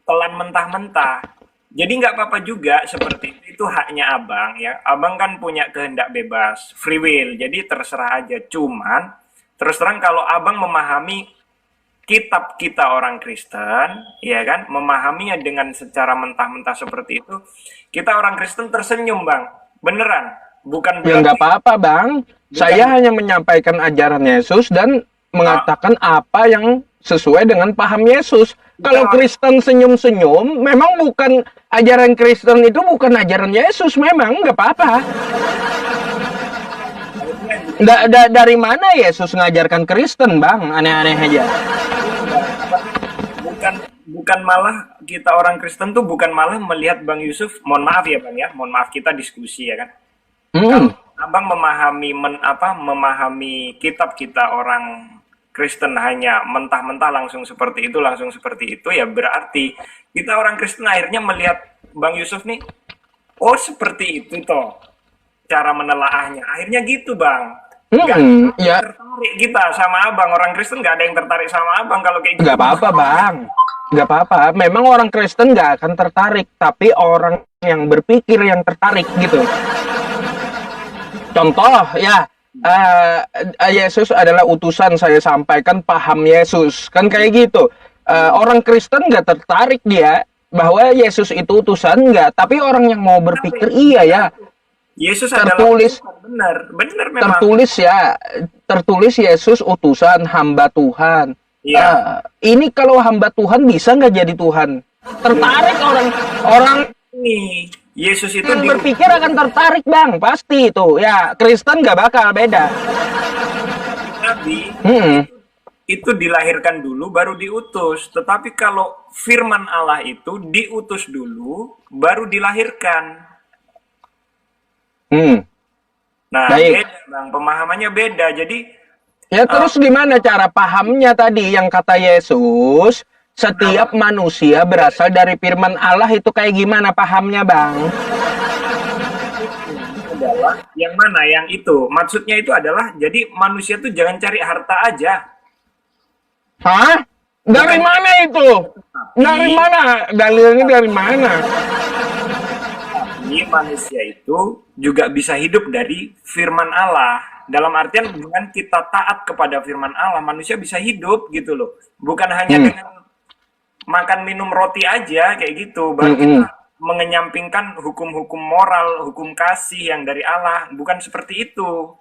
telan mentah-mentah. Jadi nggak apa-apa juga seperti itu haknya abang ya. Abang kan punya kehendak bebas, free will, jadi terserah aja. Cuman terus terang kalau abang memahami kitab kita orang Kristen, ya kan, memahaminya dengan secara mentah-mentah seperti itu, kita orang Kristen tersenyum bang, beneran, bukan berarti. Ya nggak apa-apa bang, saya hanya menyampaikan ajaran Yesus dan mengatakan apa yang sesuai dengan paham Yesus. Kalau Kristen senyum-senyum, memang bukan ajaran Kristen, itu bukan ajaran Yesus, memang nggak apa-apa. Dari mana Yesus ngajarkan Kristen bang? Aneh-aneh aja. Bukan malah kita orang Kristen tuh bukan malah melihat Bang Yusuf, mohon maaf ya bang ya, mohon maaf kita diskusi ya kan. Kalau abang memahami kitab kita orang Kristen hanya mentah-mentah langsung seperti itu ya berarti kita orang Kristen akhirnya melihat Bang Yusuf nih, oh seperti itu toh cara menelaahnya, akhirnya gitu bang. Ya. Tertarik kita sama abang, orang Kristen nggak ada yang tertarik sama abang kalau kayak gitu. Nggak apa-apa bang, nggak apa-apa. Memang orang Kristen nggak akan tertarik, tapi orang yang berpikir yang tertarik gitu. Contoh ya, Yesus adalah utusan, saya sampaikan paham Yesus, kan kayak gitu. Orang Kristen nggak tertarik dia bahwa Yesus itu utusan, nggak. Tapi orang yang mau berpikir iya ya. Yesus tertulis adalah benar memang. Tertulis Yesus utusan hamba Tuhan. Iya. Ini kalau hamba Tuhan bisa nggak jadi Tuhan? Tertarik orang ini. Yesus itu yang berpikir akan tertarik bang, pasti itu. Ya Kristen nggak bakal beda. Nabi itu dilahirkan dulu baru diutus. Tetapi kalau firman Allah itu diutus dulu baru dilahirkan. Nah, baik. Beda bang, pemahamannya beda. Jadi ya terus gimana cara pahamnya tadi yang kata Yesus, setiap manusia berasal dari firman Allah, itu kayak gimana pahamnya bang? Adalah yang mana yang itu? Maksudnya itu adalah jadi manusia tuh jangan cari harta aja. Hah? Dari Bukan, mana itu? Dari tapi mana? Dalilnya dari mana? manusia itu juga bisa hidup dari firman Allah. Dalam artian dengan kita taat kepada firman Allah, manusia bisa hidup gitu loh. Bukan hanya Hmm. dengan makan minum roti aja kayak gitu, baru Hmm. kita mengenyampingkan hukum-hukum moral, hukum kasih yang dari Allah. Bukan seperti itu.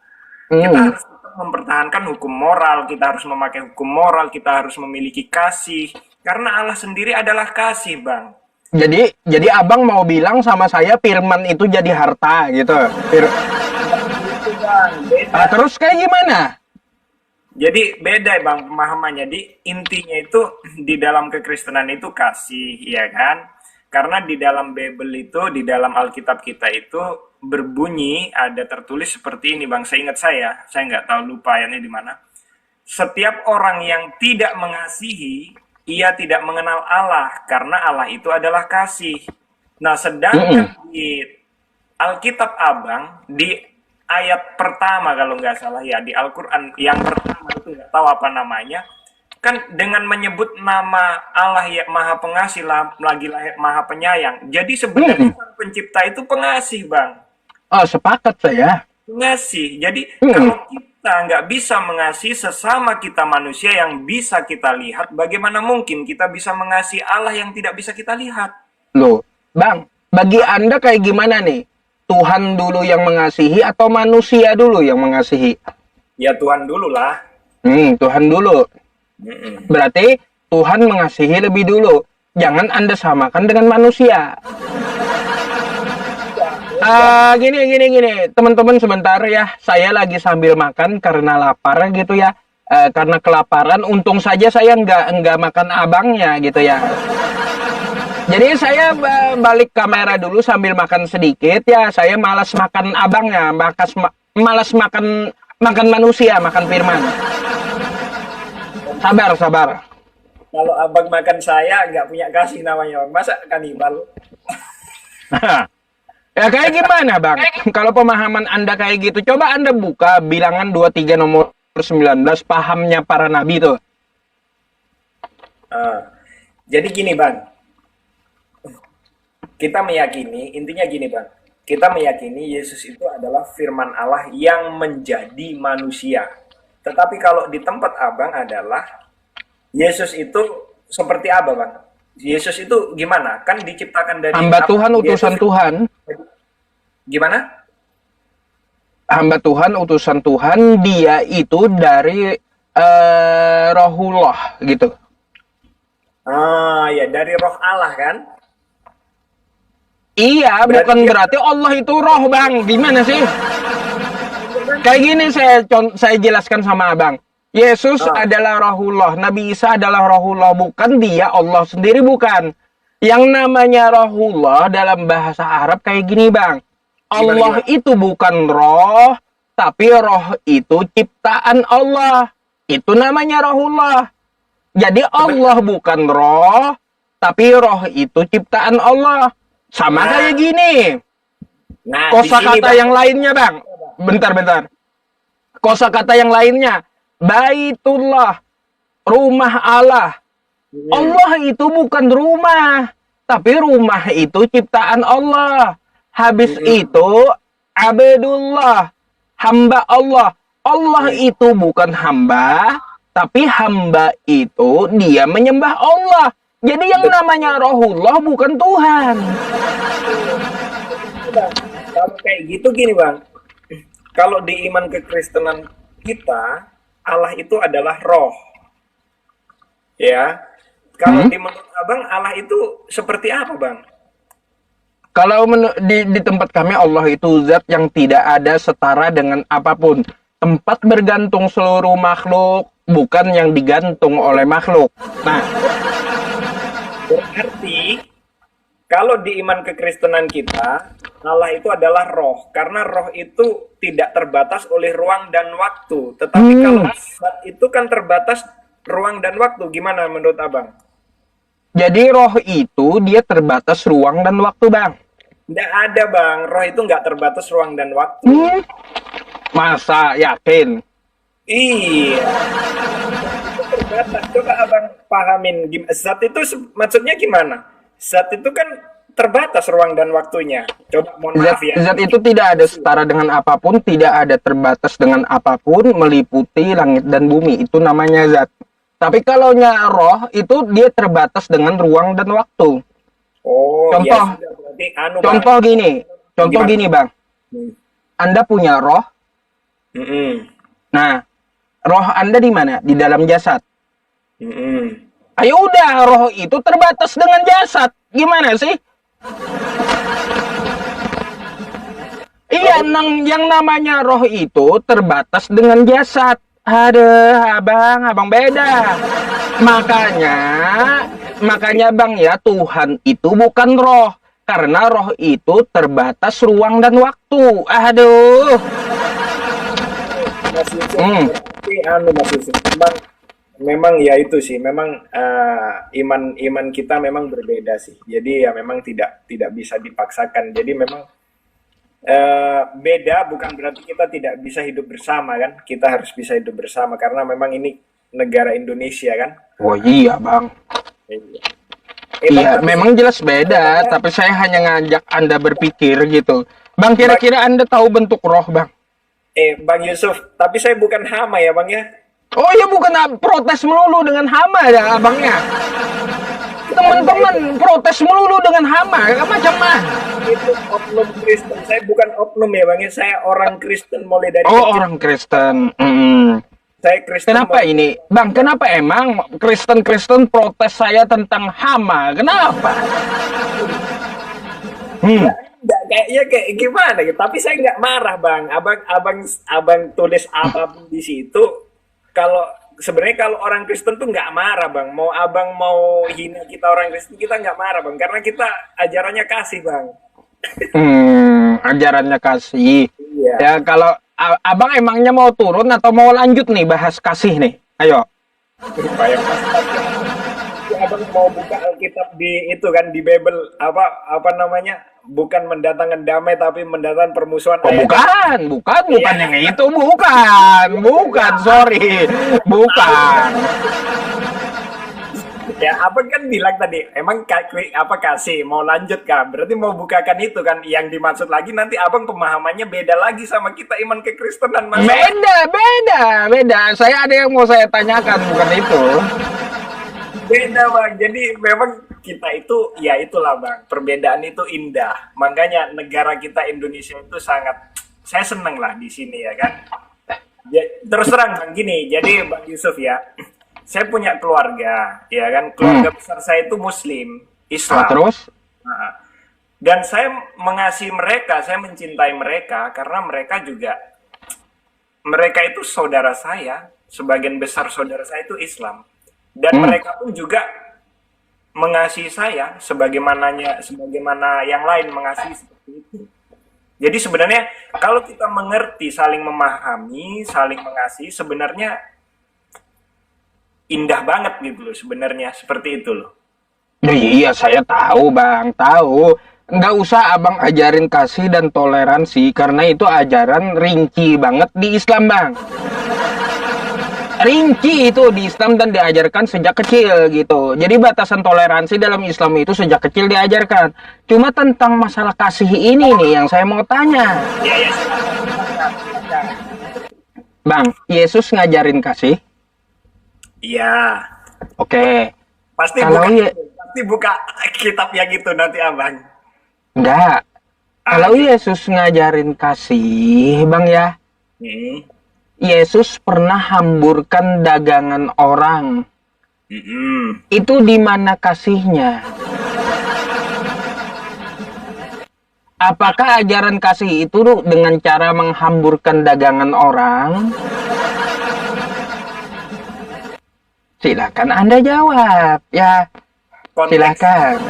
Kita Hmm. harus tetap mempertahankan hukum moral, kita harus memakai hukum moral, kita harus memiliki kasih. Karena Allah sendiri adalah kasih, Bang. Jadi abang mau bilang sama saya firman itu jadi harta gitu. Itu, Bang. Beda. Terus kayak gimana? Jadi beda, Bang, pemahamannya. Di intinya itu di dalam kekristenan itu kasih, ya kan? Karena di dalam Bible itu, di dalam Alkitab kita itu berbunyi ada tertulis seperti ini, Bang. Seingat saya nggak tahu lupa ayatnya di mana. Setiap orang yang tidak mengasihi, ia tidak mengenal Allah, karena Allah itu adalah kasih. Nah, Hmm. sedangkan di Alkitab Abang, di ayat pertama kalau nggak salah ya, di Al-Quran yang pertama itu nggak tahu apa namanya, kan dengan menyebut nama Allah yang Maha Pengasih, lagi Maha Penyayang. Jadi sebenarnya Hmm. Sang Pencipta itu pengasih, Bang. Oh, sepakat saya. Ngasih. Jadi Hmm. kalau kita nggak bisa mengasihi sesama kita manusia yang bisa kita lihat, bagaimana mungkin kita bisa mengasihi Allah yang tidak bisa kita lihat? Loh, Bang, bagi Anda kayak gimana nih? Tuhan dulu yang mengasihi atau manusia dulu yang mengasihi? Ya Tuhan dulu lah. Tuhan dulu. Mm-mm. Berarti Tuhan mengasihi lebih dulu. Jangan Anda samakan dengan manusia. Gini. Teman-teman sebentar ya. Saya lagi sambil makan karena lapar gitu ya. Karena kelaparan. Untung saja saya nggak makan abangnya gitu ya. Jadi saya balik kamera dulu sambil makan sedikit ya. Saya malas makan abangnya, malas makan manusia, makan firman. Sabar. Kalau abang makan saya nggak punya kasih namanya, Bang. Masa kanibal? Ya kayak gimana Bang? Kalau pemahaman Anda kayak gitu, coba Anda buka bilangan 23 nomor 19 pahamnya para nabi tuh. Jadi gini, Bang. Kita meyakini, intinya gini, Bang. Kita meyakini Yesus itu adalah firman Allah yang menjadi manusia. Tetapi kalau di tempat Abang adalah Yesus itu seperti apa, Bang? Yesus itu gimana? Kan diciptakan dari Hamba Tuhan, Dia utusan itu Tuhan. gimana? Hamba Tuhan, utusan Tuhan, dia itu dari Rohullah gitu. Ya dari Roh Allah kan? Iya, Berarti bukan dia berarti Allah itu roh, Bang. Gimana sih? Kayak gini saya jelaskan sama Abang. Yesus ah, adalah Rohullah, Nabi Isa adalah Rohullah, bukan dia Allah sendiri, bukan. Yang namanya Rohullah dalam bahasa Arab kayak gini, Bang. Allah gimana? itu bukan roh, tapi roh itu ciptaan Allah. Itu namanya Rohullah. Jadi Allah bukan roh, tapi roh itu ciptaan Allah. Sama Nah, kayak gini. nah di sini, Kosakata Bang. yang lainnya, Bang. Bentar. Kosakata yang lainnya. Baitullah, rumah Allah. Hmm, Allah itu bukan rumah, tapi rumah itu ciptaan Allah. Habis hmm, itu Abdullah, hamba Allah. Allah hmm. itu bukan hamba, tapi hamba itu dia menyembah Allah. Jadi yang namanya Rohullah bukan Tuhan. Bang, kalau kayak gitu gini, Bang. Kalau di iman kekristenan kita, Allah itu adalah roh, ya. Kalau Hmm? di menurut Abang, Allah itu seperti apa, Bang? Kalau di tempat kami Allah itu zat yang tidak ada setara dengan apapun. Tempat bergantung seluruh makhluk, bukan yang digantung oleh makhluk. Nah, Berarti kalau di iman kekristenan kita, Allah itu adalah roh. Karena roh itu tidak terbatas oleh ruang dan waktu. Tetapi kalau zat itu kan terbatas ruang dan waktu. Gimana menurut Abang? jadi roh itu dia terbatas ruang dan waktu, Bang. Nggak ada, Bang. Roh itu nggak terbatas ruang dan waktu. Masa yakin? Iya. terbatas. Coba abang pahamin, zat itu maksudnya gimana? Zat itu kan terbatas ruang dan waktunya. Coba mohon Zat, maaf ya. zat itu tidak ada setara dengan apapun, tidak ada terbatas dengan apapun, meliputi langit dan bumi. Itu namanya zat. Tapi kalau roh itu dia terbatas dengan ruang dan waktu. Oh, Contoh, ya sudah berarti anu Bang. contoh gini, contoh Gimana? gini bang. Hmm. Anda punya roh. Mm-mm. Nah, roh Anda di mana? Di dalam jasad. Mm-mm. Ayo udah, roh itu terbatas dengan jasad. Gimana sih? Iya, yang namanya roh itu terbatas dengan jasad. Aduh, abang beda. Makanya, makanya bang ya, Tuhan itu bukan roh. Karena roh itu terbatas ruang dan waktu. Aduh. Mas Yusuf, berarti Mas Yusuf, memang ya itu sih, memang iman kita memang berbeda sih. Jadi ya memang tidak bisa dipaksakan. Jadi memang beda bukan berarti kita tidak bisa hidup bersama kan? Kita harus bisa hidup bersama karena memang ini negara Indonesia kan? Oh iya bang. Iya, memang jelas beda, tapi saya hanya ngajak Anda berpikir gitu. Bang, kira-kira Anda tahu bentuk roh, Bang? Bang Yusuf, tapi saya bukan hama ya, Bang ya? Oh iya, bukan protes melulu dengan hama ya, Abangnya. Teman-teman protes melulu dengan hama, macam mana? Itu oknum Kristen. Saya bukan oknum ya, Bang ya. Saya orang Kristen mulai dari Oh, kecil. orang Kristen. Saya Kristen. Kenapa ini? Bang, kenapa emang Kristen protes saya tentang hama? Kenapa? Nggak, kayaknya kayak gimana gitu. Tapi saya nggak marah, Bang. Abang tulis apapun di situ. Kalau sebenarnya kalau orang Kristen tuh nggak marah, Bang. Mau abang mau hina kita orang Kristen, kita nggak marah, Bang. Karena kita ajarannya kasih, Bang. Ajarannya kasih. Iya. Ya, kalau abang emangnya mau turun atau mau lanjut nih bahas kasih nih? Ayo. Abang mau buka Alkitab di itu kan di Bible apa namanya? Bukan mendatangkan damai tapi mendatangkan permusuhan. Oh, bukan yang itu, bukan, sorry, bukan. Ya, abang kan bilang tadi, emang apa kasih mau lanjut kan? Berarti mau bukakan itu kan? Yang dimaksud lagi nanti abang pemahamannya beda lagi sama kita iman kekristenan mas. Beda. Saya ada yang mau saya tanyakan, bukan itu. Beda bang. Jadi memang kita itu, ya itulah bang. Perbedaan itu indah. Makanya negara kita Indonesia itu sangat, saya seneng lah di sini ya kan. Ya, terus terang bang gini. Jadi bang Yusuf ya. Saya punya keluarga, ya kan, keluarga besar saya itu Muslim, Islam. Terus? Nah, dan saya mengasihi mereka, saya mencintai mereka karena mereka itu saudara saya, sebagian besar saudara saya itu Islam, dan mereka pun juga mengasihi saya, sebagaimana yang lain mengasihi seperti itu. Jadi sebenarnya kalau kita mengerti, saling memahami, saling mengasihi, sebenarnya indah banget gitu loh sebenarnya, seperti itu loh. Iya, saya tahu bang, tahu. Nggak usah abang ajarin kasih dan toleransi, karena itu ajaran rinci banget di Islam bang. Rinci itu di Islam dan diajarkan sejak kecil gitu. Jadi batasan toleransi dalam Islam itu sejak kecil diajarkan. Cuma tentang masalah kasih ini nih yang saya mau tanya. Iya. Bang, Yesus ngajarin kasih? Iya. Oke. Pasti buka kitab yang itu nanti abang. Enggak. Kalau Yesus ngajarin kasih, bang ya. Yesus pernah hamburkan dagangan orang. Itu di mana kasihnya? Apakah ajaran kasih itu dengan cara menghamburkan dagangan orang? Silakan Anda jawab, ya. Silakan.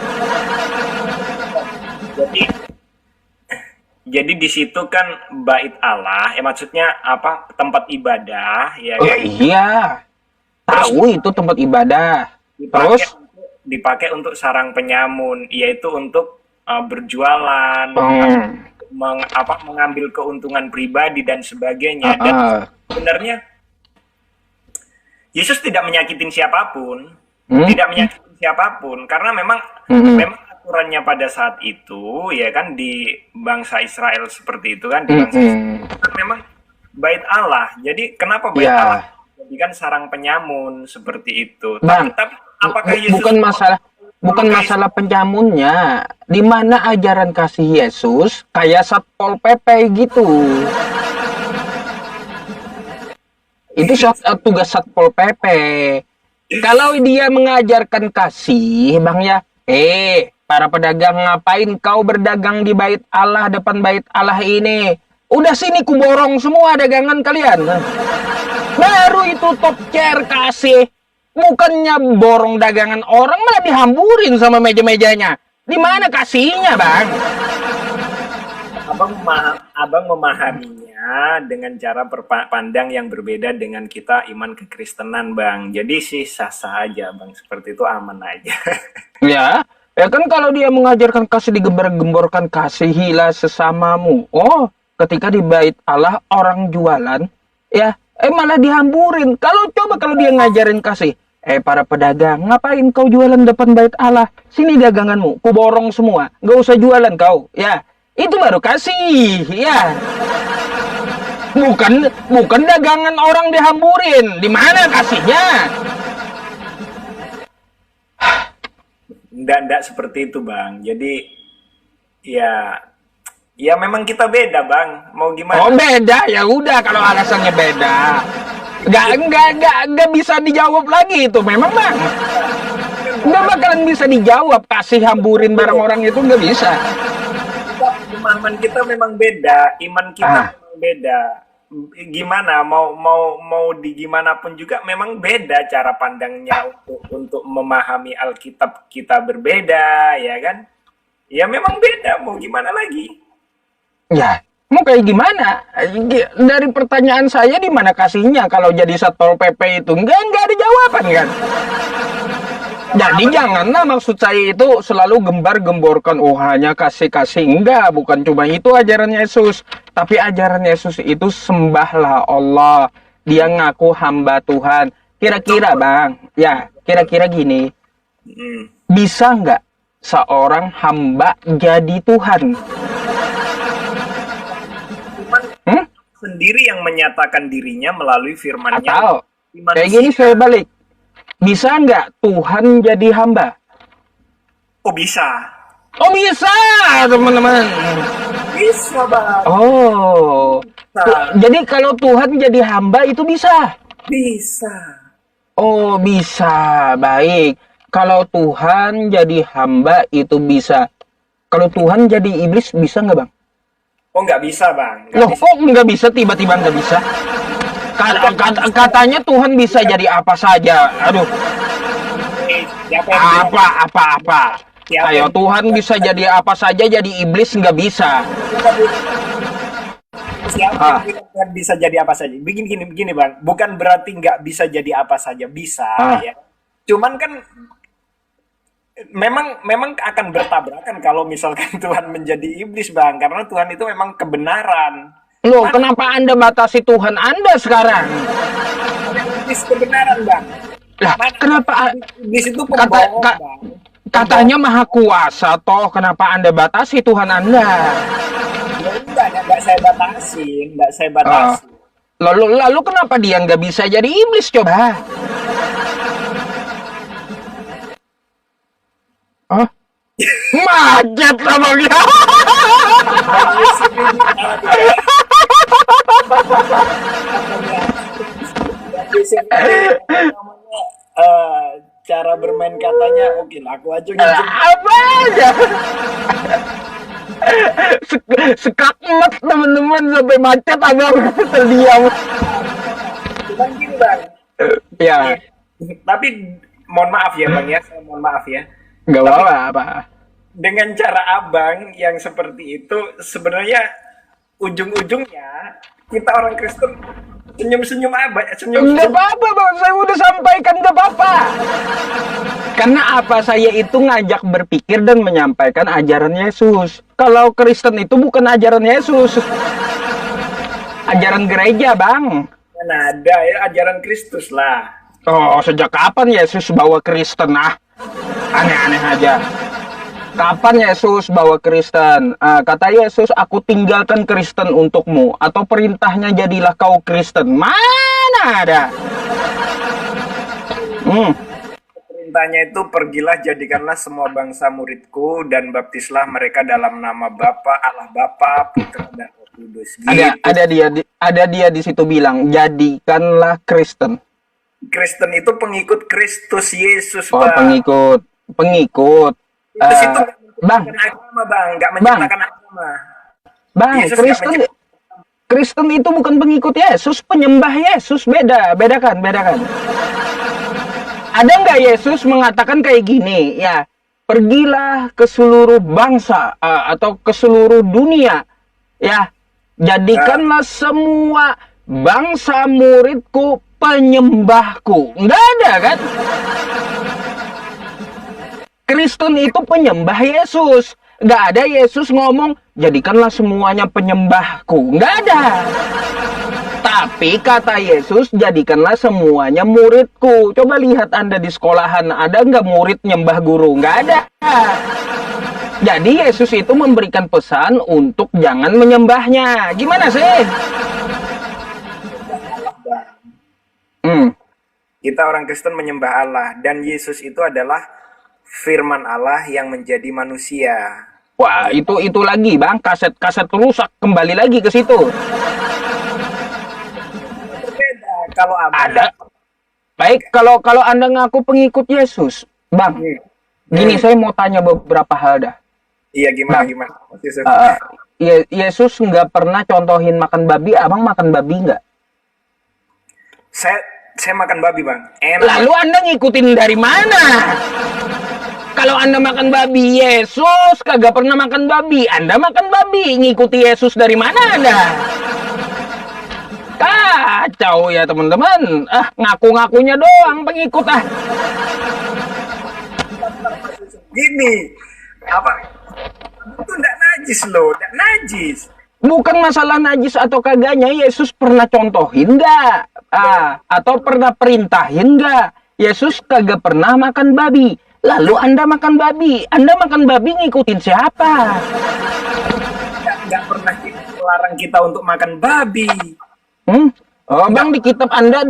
Jadi di situ kan bait Allah, maksudnya apa? Tempat ibadah, ya kan? Oh iya. Tahu itu tempat ibadah. Terus dipakai untuk sarang penyamun, yaitu untuk berjualan, mengambil keuntungan pribadi dan sebagainya. Dan sebenarnya Yesus tidak menyakitin siapapun, Hmm? tidak menyakitin siapapun, karena memang Hmm. memang aturannya pada saat itu ya kan di bangsa Israel seperti itu kan, di Hmm. bangsa Hmm. Israel kan memang bait Allah. Jadi kenapa bait Allah Ya, jadikan sarang penyamun seperti itu? Tapi Bang, tapi apakah bukan Yesus apakah Yesus masalah penyamunnya. Di mana ajaran kasih Yesus kayak Satpol PP gitu. Itu tugas Satpol PP. Kalau dia mengajarkan kasih, Bang ya, para pedagang ngapain kau berdagang di bait Allah, depan bait Allah ini? Udah sini kuborong semua dagangan kalian. Baru itu top chair kasih. Bukannya borong dagangan orang malah dihamburin sama meja-mejanya. Di mana kasihnya, Bang? abang memahaminya dengan cara pandang yang berbeda dengan kita iman kekristenan, Bang. Jadi sih sah-sah aja, Bang. Seperti itu aman aja. Ya, ya kan kalau dia mengajarkan kasih digembar-gemborkan kasihilah sesamamu. Oh, ketika di bait Allah orang jualan, ya, malah dihamburin. Kalau dia ngajarin kasih, para pedagang, ngapain kau jualan depan bait Allah? Sini daganganmu, ku borong semua. Gak usah jualan kau, ya. Itu baru kasih, ya. Bukan dagangan orang dihamburin. Di mana kasihnya? Enggak seperti itu, Bang. Jadi ya memang kita beda, Bang. Mau gimana? Oh, beda, ya udah kalau alasannya beda. Nggak bisa dijawab lagi itu, memang, Bang. Nggak bakalan bisa dijawab, kasih hamburin barang orang itu nggak bisa. Pemahaman kita memang beda, iman kita memang beda. Gimana mau di gimana pun juga memang beda cara pandangnya untuk memahami Alkitab, kita berbeda, ya kan? Ya memang beda, mau gimana lagi? Ya, mau kayak gimana? Dari pertanyaan saya, di mana kasihnya kalau jadi Satpol PP itu? Nggak ada jawaban kan? Jadi janganlah maksud saya itu selalu gembar-gemborkan, oh hanya kasih-kasih. Enggak, bukan cuma itu ajaran Yesus. Tapi ajaran Yesus itu sembahlah Allah. Dia ngaku hamba Tuhan. Kira-kira, Bang, ya kira-kira gini. Bisa nggak seorang hamba jadi Tuhan? Sendiri yang menyatakan dirinya melalui firman-Nya. Atau kayak gini saya balik. Bisa nggak Tuhan jadi hamba? Oh bisa. Oh bisa, teman-teman. Bisa, Bang. Oh. Jadi kalau Tuhan jadi hamba itu bisa? Bisa. Oh bisa, baik. Kalau Tuhan jadi hamba itu bisa. Kalau Tuhan jadi iblis bisa nggak, Bang? Oh nggak bisa, Bang. Loh, kok nggak bisa, tiba-tiba nggak bisa? Katanya Tuhan bisa jadi apa saja. Aduh. Apa. Ayo, Tuhan bisa jadi apa saja, jadi iblis nggak bisa. Siapa yang Tuhan bisa jadi apa saja? Begini, Bang. Bukan berarti nggak bisa jadi apa saja, bisa. Ya. Cuman kan memang akan bertabrakan kalau misalkan Tuhan menjadi iblis, Bang. Karena Tuhan itu memang kebenaran. Loh, kenapa Anda batasi Tuhan Anda sekarang? Iblis kebenaran, Bang. Lah, kenapa iblis itu pembohong, Bang? Katanya maha kuasa, toh kenapa Anda batasi Tuhan Anda? Ya enggak saya batasin, Lalu kenapa dia nggak bisa jadi iblis, coba? Oh? Macet lah, Bang. Cara bermain katanya oke lah, aku aja apa aja. Sekakmat teman-teman, sampai macet abang terdiam. Cuman gini, Bang. Ya. Tapi mohon maaf ya, Bang ya, saya mohon maaf ya. Gak apa-apa. Dengan cara abang yang seperti itu, sebenarnya ujung-ujungnya kita orang Kristen senyum-senyum Nggak apa-apa, Bang. Saya udah sampaikan, nggak apa-apa. Karena apa? Saya itu ngajak berpikir dan menyampaikan ajaran Yesus. Kalau Kristen itu bukan ajaran Yesus. Ajaran gereja, Bang. Nah, ada ya ajaran Kristus lah. Oh, sejak kapan Yesus bawa Kristen? Ah, aneh-aneh aja. Kapan Yesus bawa Kristen? Kata Yesus, aku tinggalkan Kristen untukmu. Atau perintahnya jadilah kau Kristen. Mana ada? Hmm. Perintahnya itu pergilah jadikanlah semua bangsa muridku dan baptislah mereka dalam nama Bapa, Allah Bapa, Putra dan Roh Kudus. Gitu. Ada dia di situ bilang, jadikanlah Kristen. Kristen itu pengikut Kristus Yesus, Oh, Bang. pengikut. Kristus itu Bang, agama, Bang, nggak menciptakan agama. Bang, Yesus nggak menciptakan. Kristen itu bukan pengikut Yesus, penyembah Yesus. Bedakan. Ada nggak Yesus mengatakan kayak gini, ya, pergilah ke seluruh bangsa atau ke seluruh dunia, ya, jadikanlah semua bangsa muridku penyembahku. Nggak ada kan? Kristen itu penyembah Yesus. Nggak ada Yesus ngomong, jadikanlah semuanya penyembahku. Nggak ada. Tapi kata Yesus, jadikanlah semuanya muridku. Coba lihat Anda di sekolahan, ada nggak murid nyembah guru? Nggak ada. Jadi Yesus itu memberikan pesan untuk jangan menyembahnya. Gimana sih? Kita orang Kristen menyembah Allah, dan Yesus itu adalah firman Allah yang menjadi manusia. Wah, itu lagi, Bang, kaset rusak, kembali lagi ke situ. Berbeda kalau Ada. Baik, kalau Anda ngaku pengikut Yesus, Bang. Gini, saya mau tanya beberapa hal dah. Iya, gimana? Yesus. Yesus nggak pernah contohin makan babi. Abang makan babi nggak? Saya makan babi, Bang. Enak. Lalu Anda ngikutin dari mana? Kalau Anda makan babi, Yesus kagak pernah makan babi. Anda makan babi, ngikuti Yesus dari mana Anda? Kacau ya teman-teman. Ngaku-ngakunya doang pengikut Gini, apa? Itu enggak najis loh, enggak najis. Bukan masalah najis atau kagaknya, Yesus pernah contohin nggak? Atau pernah perintahin nggak? Yesus kagak pernah makan babi. Lalu Anda makan babi. Anda makan babi ngikutin siapa? Nggak pernah larang kita untuk makan babi. Oh, Bang, di kitab Anda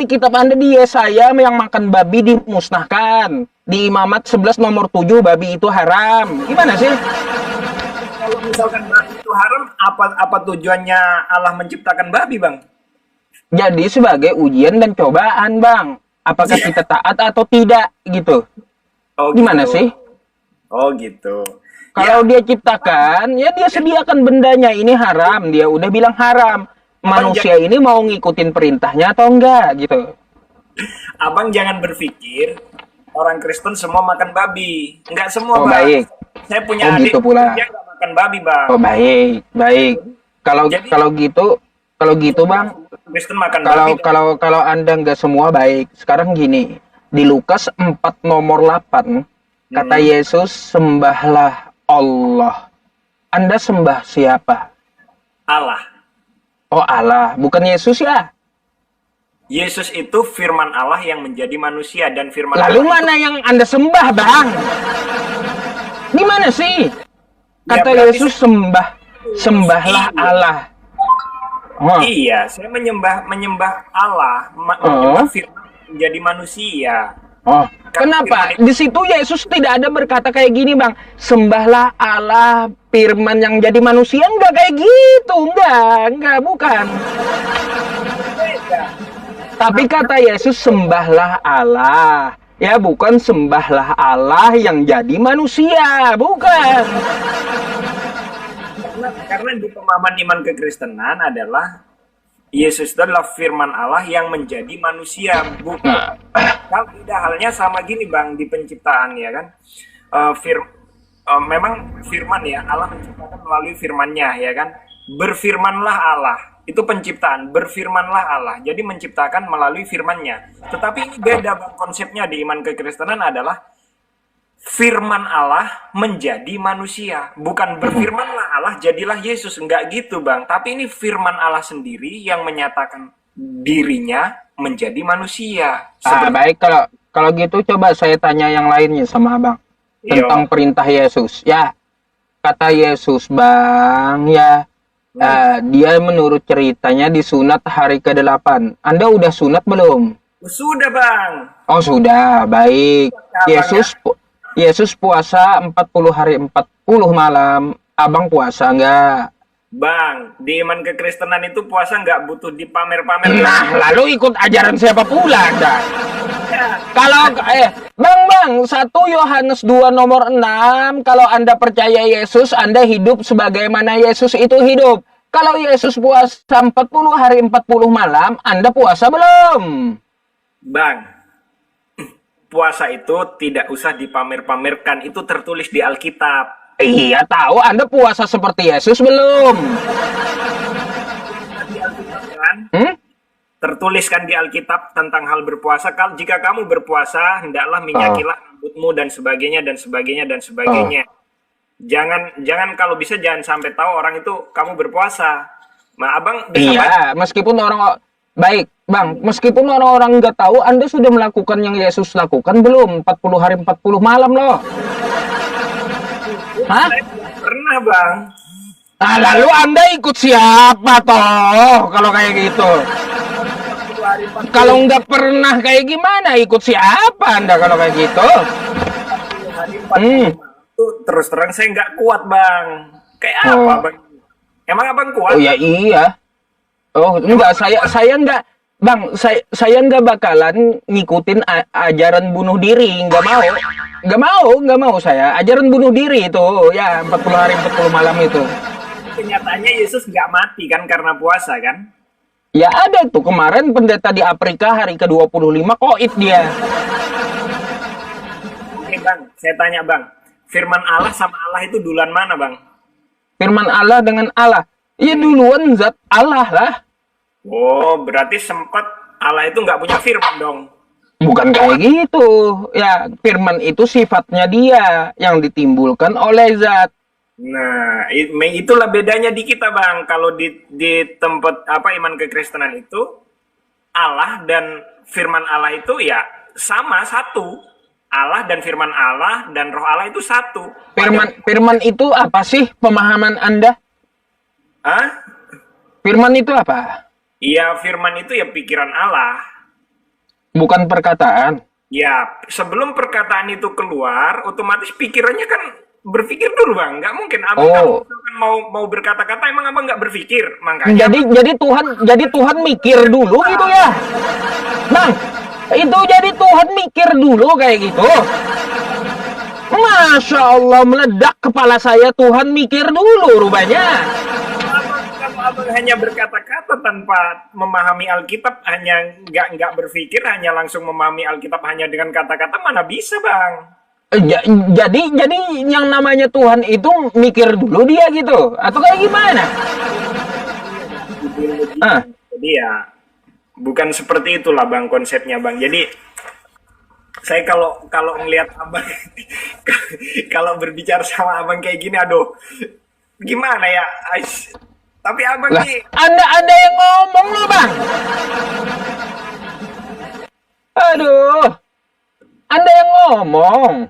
di Yesaya yang makan babi dimusnahkan. Di Imamat 11 nomor 7 babi itu haram. Gimana sih? Kalau misalkan babi itu haram, apa tujuannya Allah menciptakan babi, Bang? Jadi sebagai ujian dan cobaan, Bang. Apakah kita taat atau tidak gitu? Oh, gimana gitu. sih? Oh gitu. Kalau dia ciptakan, ya dia sediakan bendanya. Ini haram, dia udah bilang haram. Manusia ini mau ngikutin perintahnya atau enggak gitu. Abang jangan berpikir orang Kristen semua makan babi. Enggak semua, Oh, Bang. baik. Saya punya adik gitu pula. dia nggak makan babi, Bang. Oh, baik. Kalau gitu, Bang, Kristen makan babi. kalau Anda nggak semua baik. Sekarang gini, di Lukas 4 nomor 8 kata Yesus, sembahlah Allah. Anda sembah siapa? Allah. Oh, Allah, bukan Yesus ya? Yesus itu firman Allah yang menjadi manusia, dan firman Lalu Allah mana yang Anda sembah, Bang? Di mana sih? Kata berarti Yesus, sembahlah Allah. Iya, saya menyembah Allah, menyembah firman menjadi manusia. Kenapa? Di situ Yesus tidak ada berkata kayak gini, Bang. Sembahlah Allah, firman yang jadi manusia. Enggak kayak gitu. Enggak, bukan. Tapi kata Yesus, sembahlah Allah. Ya, bukan sembahlah Allah yang jadi manusia. Bukan. Karena di pemahaman iman kekristenan adalah Yesus itu adalah firman Allah yang menjadi manusia, bukan. Kalau tidak halnya sama gini, Bang, di penciptaan ya kan. Memang firman ya, Allah menciptakan melalui firman-Nya ya kan. Berfirmanlah Allah, itu penciptaan, berfirmanlah Allah. Jadi menciptakan melalui firman-Nya. Tetapi ini beda, Bang, konsepnya di iman kekristenan adalah firman Allah menjadi manusia. Bukan berfirmanlah Allah jadilah Yesus. Enggak gitu, Bang. Tapi ini firman Allah sendiri yang menyatakan dirinya menjadi manusia. Baik, kalau kalau gitu coba saya tanya yang lainnya sama abang Yo. tentang perintah Yesus. Ya, kata Yesus, bang, ya, dia menurut ceritanya disunat hari ke-8. Anda udah sunat belum? Sudah bang. Oh, sudah. Baik. Nah, bang, ya. Yesus puasa 40 hari 40 malam. Abang puasa enggak? Bang, di iman kekristenan itu puasa nggak butuh dipamer-pamer. Nah, lalu ikut ajaran siapa pula Anda? Ya. Kalau Bang, 1 Yohanes 2 nomor 6, kalau Anda percaya Yesus, Anda hidup sebagaimana Yesus itu hidup. Kalau Yesus puasa 40 hari 40 malam, Anda puasa belum? Bang, puasa itu tidak usah dipamer-pamerkan, itu tertulis di Alkitab. Iya, tahu. Anda puasa seperti Yesus belum? Di Alkitab kan? Hmm? Tertuliskan di Alkitab tentang hal berpuasa. Kalau jika kamu berpuasa, hendaklah minyakilah rambutmu dan sebagainya dan sebagainya dan sebagainya. Jangan kalau bisa jangan sampai tahu orang itu kamu berpuasa. Nah, abang bisa Iya, meskipun orang baik, Bang, meskipun orang-orang nggak tahu, Anda sudah melakukan yang Yesus lakukan belum? 40 hari 40 malam loh. Hah? pernah bang. Nah, lalu Anda ikut siapa toh kalau kayak gitu? Kalau nggak pernah kayak gimana, ikut siapa Anda kalau kayak gitu? Hari 40 itu terus terang saya nggak kuat bang. Kayak apa bang? Emang abang kuat? Oh ya iya. Oh enggak, saya enggak, Bang, saya nggak bakalan ngikutin ajaran bunuh diri, nggak mau saya ajaran bunuh diri itu, ya 40 hari 40 malam itu. Kenyataannya Yesus nggak mati kan karena puasa kan? Ya ada tuh kemarin pendeta di Afrika hari ke-25 koit dia. Oke bang, saya tanya bang, firman Allah sama Allah itu duluan mana bang? Firman Allah dengan Allah, ya duluan zat Allah lah. Oh, berarti sempat Allah itu nggak punya firman dong. Bukan kayak gitu. Ya, firman itu sifatnya dia yang ditimbulkan oleh zat. Nah, itulah bedanya di kita bang. Kalau di tempat iman kekristenan itu Allah dan firman Allah itu ya sama satu. Allah dan firman Allah dan roh Allah itu satu. Firman itu apa sih pemahaman Anda? Hah? Firman itu apa? Iya, firman itu ya pikiran Allah. Bukan perkataan. Ya, sebelum perkataan itu keluar, otomatis pikirannya kan berpikir dulu bang. Nggak mungkin abang kalau mau berkata-kata emang abang nggak berpikir, makanya. Jadi Tuhan mikir dulu gitu ya, Bang. Itu jadi Tuhan mikir dulu kayak gitu. Masya Allah, meledak kepala saya, Tuhan mikir dulu rupanya. Abang hanya berkata-kata tanpa memahami Alkitab, hanya nggak berpikir, hanya langsung memahami Alkitab hanya dengan kata-kata, mana bisa bang? Jadi yang namanya Tuhan itu mikir dulu dia gitu, atau kayak gimana? Jadi ya bukan seperti itulah bang konsepnya bang. Jadi saya kalau ngelihat abang, kalau berbicara sama abang kayak gini, aduh, gimana ya? Tapi abang lah, nih, Anda yang ngomong loh bang. Aduh, Anda yang ngomong.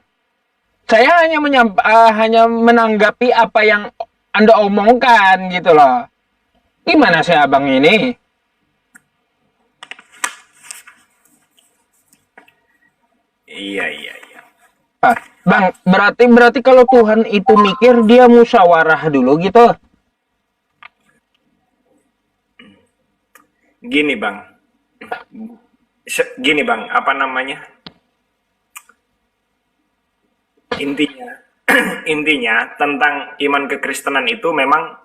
Saya hanya menanggapi apa yang Anda omongkan gitu loh. Gimana sih abang ini? Iya. Bang, berarti kalau Tuhan itu mikir, dia musyawarah dulu gitu. Gini bang, apa namanya? Intinya tentang iman kekristenan itu memang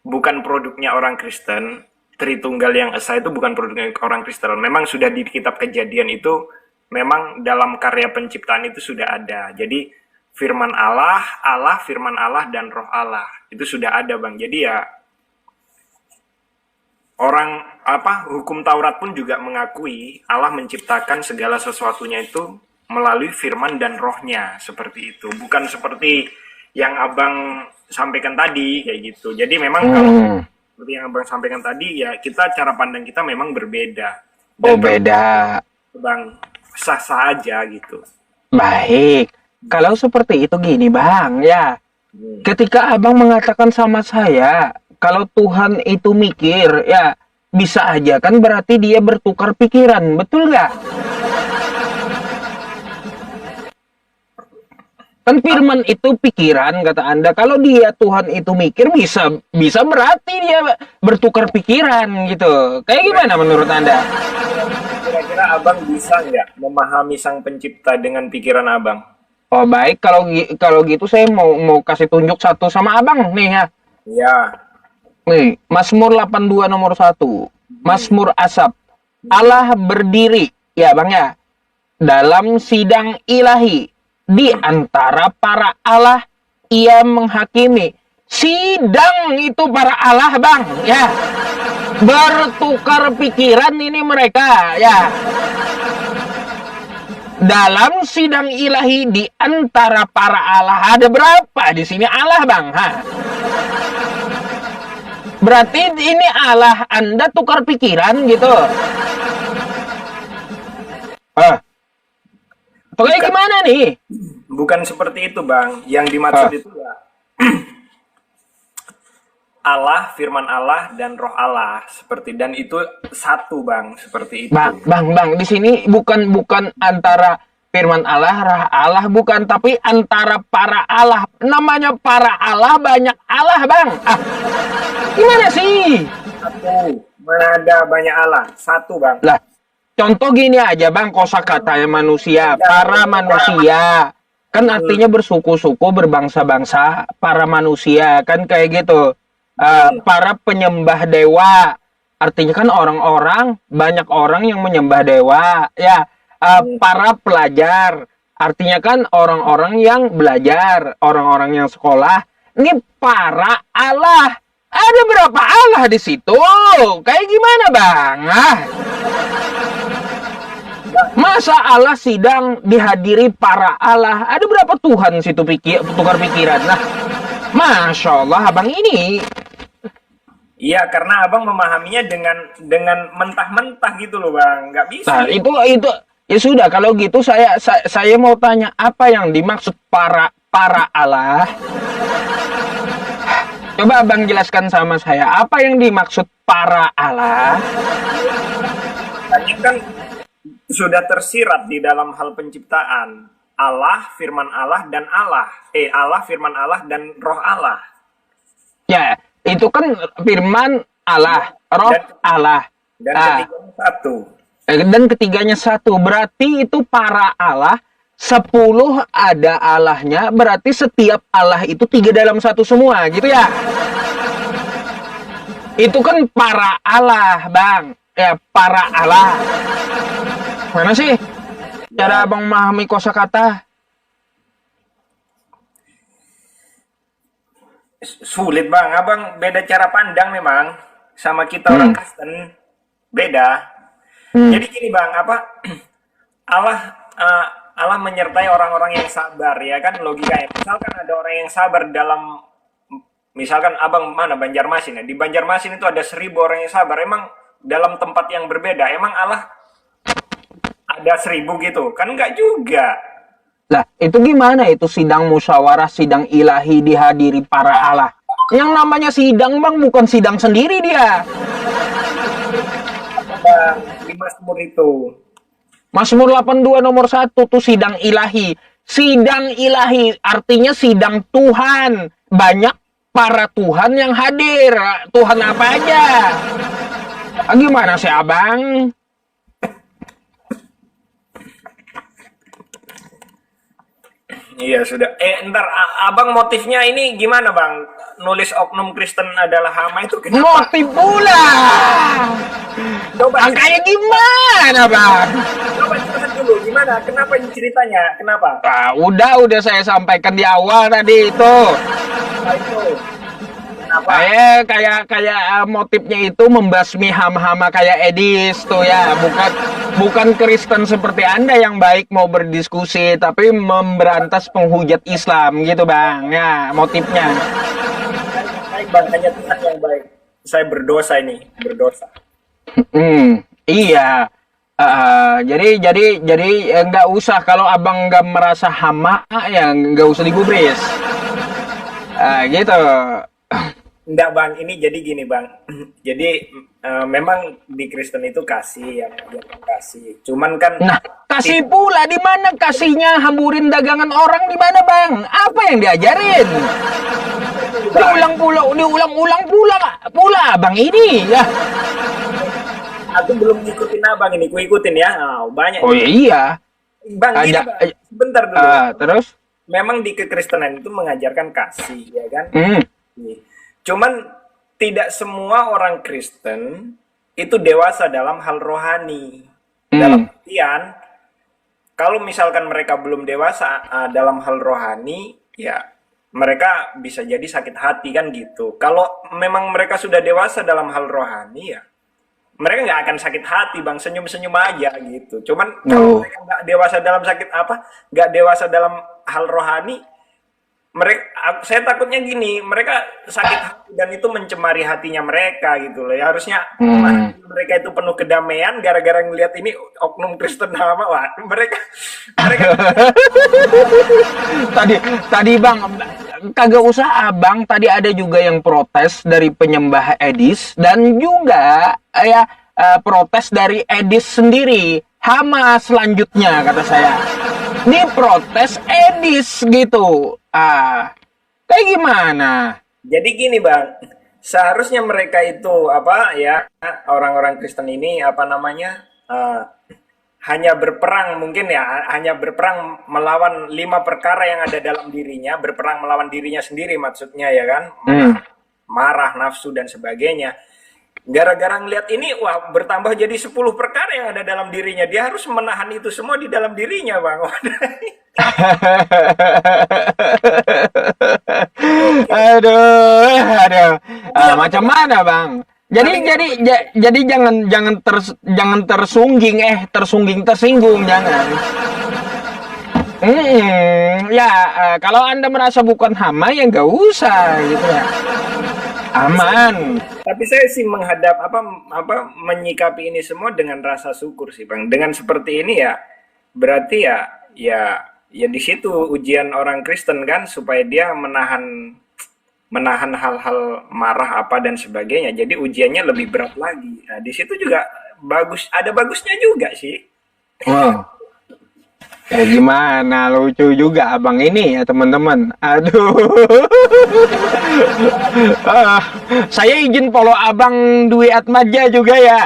bukan produknya orang Kristen. Tritunggal yang esa itu bukan produknya orang Kristen. Memang sudah di kitab Kejadian itu, memang dalam karya penciptaan itu sudah ada. Jadi firman Allah, firman Allah dan roh Allah itu sudah ada bang. Jadi ya hukum Taurat pun juga mengakui Allah menciptakan segala sesuatunya itu melalui firman dan rohnya, seperti itu. Bukan seperti yang abang sampaikan tadi kayak gitu. Jadi memang kalau seperti yang abang sampaikan tadi, ya cara pandang kita memang berbeda. Oh, Dan beda. Bang, sah-sah aja gitu. Baik. Kalau seperti itu gini, Bang, ya. Hmm. Ketika Abang mengatakan sama saya, kalau Tuhan itu mikir, ya bisa aja kan berarti dia bertukar pikiran, betul nggak? Kan firman itu pikiran kata Anda. Kalau dia Tuhan itu mikir bisa bisa berarti dia bertukar pikiran gitu. Kayak gimana menurut Anda? Kira-kira abang bisa nggak memahami sang pencipta dengan pikiran abang? Oh baik, kalau gitu saya mau kasih tunjuk satu sama Abang nih ya. Ya. Nih, Mazmur 82 nomor 1. Mazmur Asap. Allah berdiri, ya Bang ya, dalam sidang ilahi. Di antara para Allah, ia menghakimi. Sidang itu para Allah, Bang, ya. Bertukar pikiran ini mereka, ya. Dalam sidang ilahi di antara para Allah ada berapa di sini Allah, Bang? Ha? Berarti ini Allah Anda tukar pikiran gitu. Pokoknya gimana nih? Bukan seperti itu, Bang. Yang dimaksud itu ya Allah, firman Allah dan roh Allah seperti, dan itu satu, Bang, seperti itu. Bang, di sini bukan antara firman Allah, roh Allah bukan, tapi antara para Allah. Namanya para Allah banyak Allah, Bang. Gimana sih? Satu. Mana ada banyak Allah? Satu, Bang. Lah, contoh gini aja, Bang, kosakatanya manusia, para manusia. Kan artinya bersuku-suku, berbangsa-bangsa, para manusia, kan kayak gitu. Para penyembah dewa, artinya kan orang-orang, banyak orang yang menyembah dewa, ya. Para pelajar, artinya kan orang-orang yang belajar, orang-orang yang sekolah. Ini para Allah. Ada berapa Allah di situ? Kayak gimana, Bang? Masa Allah sidang dihadiri para Allah? Ada berapa Tuhan situ tukar pikiran? Nah, Masya Allah, Abang ini. Iya, karena abang memahaminya dengan mentah-mentah gitu loh, Bang. Nggak bisa. Nah, itu ya sudah, kalau gitu saya mau tanya apa yang dimaksud para Allah? Coba Abang jelaskan sama saya, apa yang dimaksud para Allah? Makanya kan sudah tersirat di dalam hal penciptaan. Allah, firman Allah, dan Allah. Allah, firman Allah, dan roh Allah. Ya, itu kan firman Allah, roh Allah. Dan ketiganya satu. Dan ketiganya satu. Berarti itu para Allah. 10 ada Allahnya, berarti setiap Allah itu 3 dalam 1 semua, gitu ya? Itu kan para Allah, Bang. Ya, para Allah. Mana sih cara Abang memahami kosakata? Sulit, Bang. Abang beda cara pandang memang sama kita orang Kristen. Beda. Jadi gini, Bang, Allah menyertai orang-orang yang sabar, ya kan, logikanya. Misalkan ada orang yang sabar dalam, misalkan abang mana, Banjarmasin ya. Di Banjarmasin itu ada 1000 orang yang sabar. Emang dalam tempat yang berbeda, emang Allah ada 1000 gitu? Kan enggak juga. Lah, itu gimana itu sidang musyawarah, sidang ilahi dihadiri para Allah? Yang namanya sidang, Bang, bukan sidang sendiri dia. Bang, di Mazmur itu. Mazmur 82 nomor 1 tuh sidang ilahi. Sidang ilahi artinya sidang Tuhan. Banyak para Tuhan yang hadir. Tuhan apa aja? Gimana sih, Abang? Iya, sudah. Ntar abang motifnya ini gimana, Bang? Nulis oknum Kristen adalah hama itu kenapa? Motif pula. Coba Angkanya gimana, Bang? coba cerita dulu, gimana? Kenapa ini ceritanya? Kenapa? Udah saya sampaikan di awal tadi itu. Apa itu? Kenapa? Kayak motifnya itu membasmi hama-hama kayak Edis tuh ya, bukan Kristen seperti Anda yang baik mau berdiskusi, tapi memberantas penghujat Islam gitu, Bang. Ya, motifnya. Baik, Bang, hanya Tuhan yang baik. Saya berdosa ini, berdosa. Iya. Jadi nggak usah, kalau abang nggak merasa hama ya nggak usah digubris. Gitu. Enggak bang, ini jadi gini bang. Jadi memang di Kristen itu kasih, yang mengajarkan kasih. Cuman kan Nah, kasih pula di mana kasihnya, hamburin dagangan orang di mana, Bang? Apa yang diajarin? Diulang-ulang pula Bang ini. Ya. aku belum ngikutin abang ini, ku ikutin ya. Banyak. Oh iya. Bang, gini Ada bang, sebentar dulu. terus Memang di kekristenan itu mengajarkan kasih, ya kan? hmm, Cuman tidak semua orang Kristen itu dewasa dalam hal rohani. Dalam hmm, artian, kalau misalkan mereka belum dewasa dalam hal rohani, ya mereka bisa jadi sakit hati kan gitu. Kalau memang mereka sudah dewasa dalam hal rohani, ya mereka nggak akan sakit hati bang, senyum-senyum aja gitu. Cuman kalau no. mereka nggak dewasa dalam sakit apa, nggak dewasa dalam hal rohani, mereka, saya takutnya gini, mereka sakit hati dan itu mencemari hatinya mereka gitu loh. Ya harusnya Hmm. mereka itu penuh kedamaian, gara-gara ngelihat ini oknum Kristen nama, wah mereka mereka Tadi tadi Bang, kagak usah abang, tadi ada juga yang protes dari penyembah Edis dan juga protes dari Edis sendiri. Hama selanjutnya kata saya. Ini protes Edis gitu. Kayak gimana? jadi gini bang, seharusnya mereka itu apa ya, orang-orang Kristen ini apa namanya, hanya berperang mungkin ya, hanya berperang melawan 5 perkara yang ada dalam dirinya, berperang melawan dirinya sendiri maksudnya ya kan, Hmm. marah, nafsu dan sebagainya. Gara-gara ngelihat ini, wah bertambah jadi 10 perkara yang ada dalam dirinya. Dia harus menahan itu semua di dalam dirinya, Bang. Aduh. Iya, Macam mana, Bang? Jadi jangan tersungging, tersinggung jangan. Kalau Anda merasa bukan hama ya nggak usah gitu ya. Aman. tapi saya sih menghadap apa menyikapi ini semua dengan rasa syukur sih, Bang. Dengan seperti ini ya berarti ya di situ ujian orang Kristen kan, supaya dia menahan hal-hal marah apa dan sebagainya. Jadi ujiannya lebih berat lagi. Nah, di situ juga ada bagusnya juga sih. Wow. Ya gimana, lucu juga abang ini ya teman-teman. Aduh. Ah, saya izin follow abang Dwi Atmaja juga ya.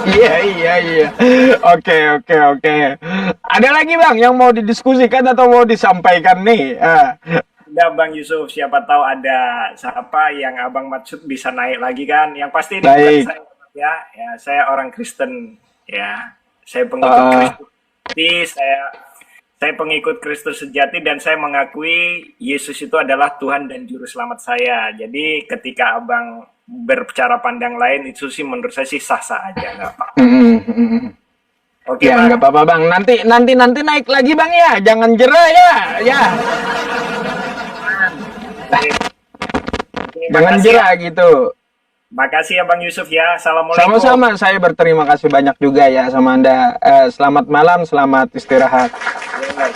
Iya. Oke. Ada lagi bang yang mau didiskusikan atau mau disampaikan nih? Udah Bang Yusuf, siapa tahu ada siapa yang Abang maksud bisa naik lagi kan. Yang pasti ini bukan Baik. saya ya saya orang Kristen ya. Saya pengikut Uh, Kristus, saya pengikut Kristus sejati dan saya mengakui Yesus itu adalah Tuhan dan juru selamat saya. Jadi ketika Abang berbicara pandang lain itu sih menurut saya sih sah-sah aja, nggak apa. Oke Ya Bang. nggak apa-apa bang. Nanti naik lagi bang ya. Jangan jera ya. Ya. Oke, Jangan makasih ya. jera gitu. Makasih ya Bang Yusuf ya. Assalamualaikum. Sama-sama, saya berterima kasih banyak juga ya sama Anda. Selamat malam, selamat istirahat. Ya,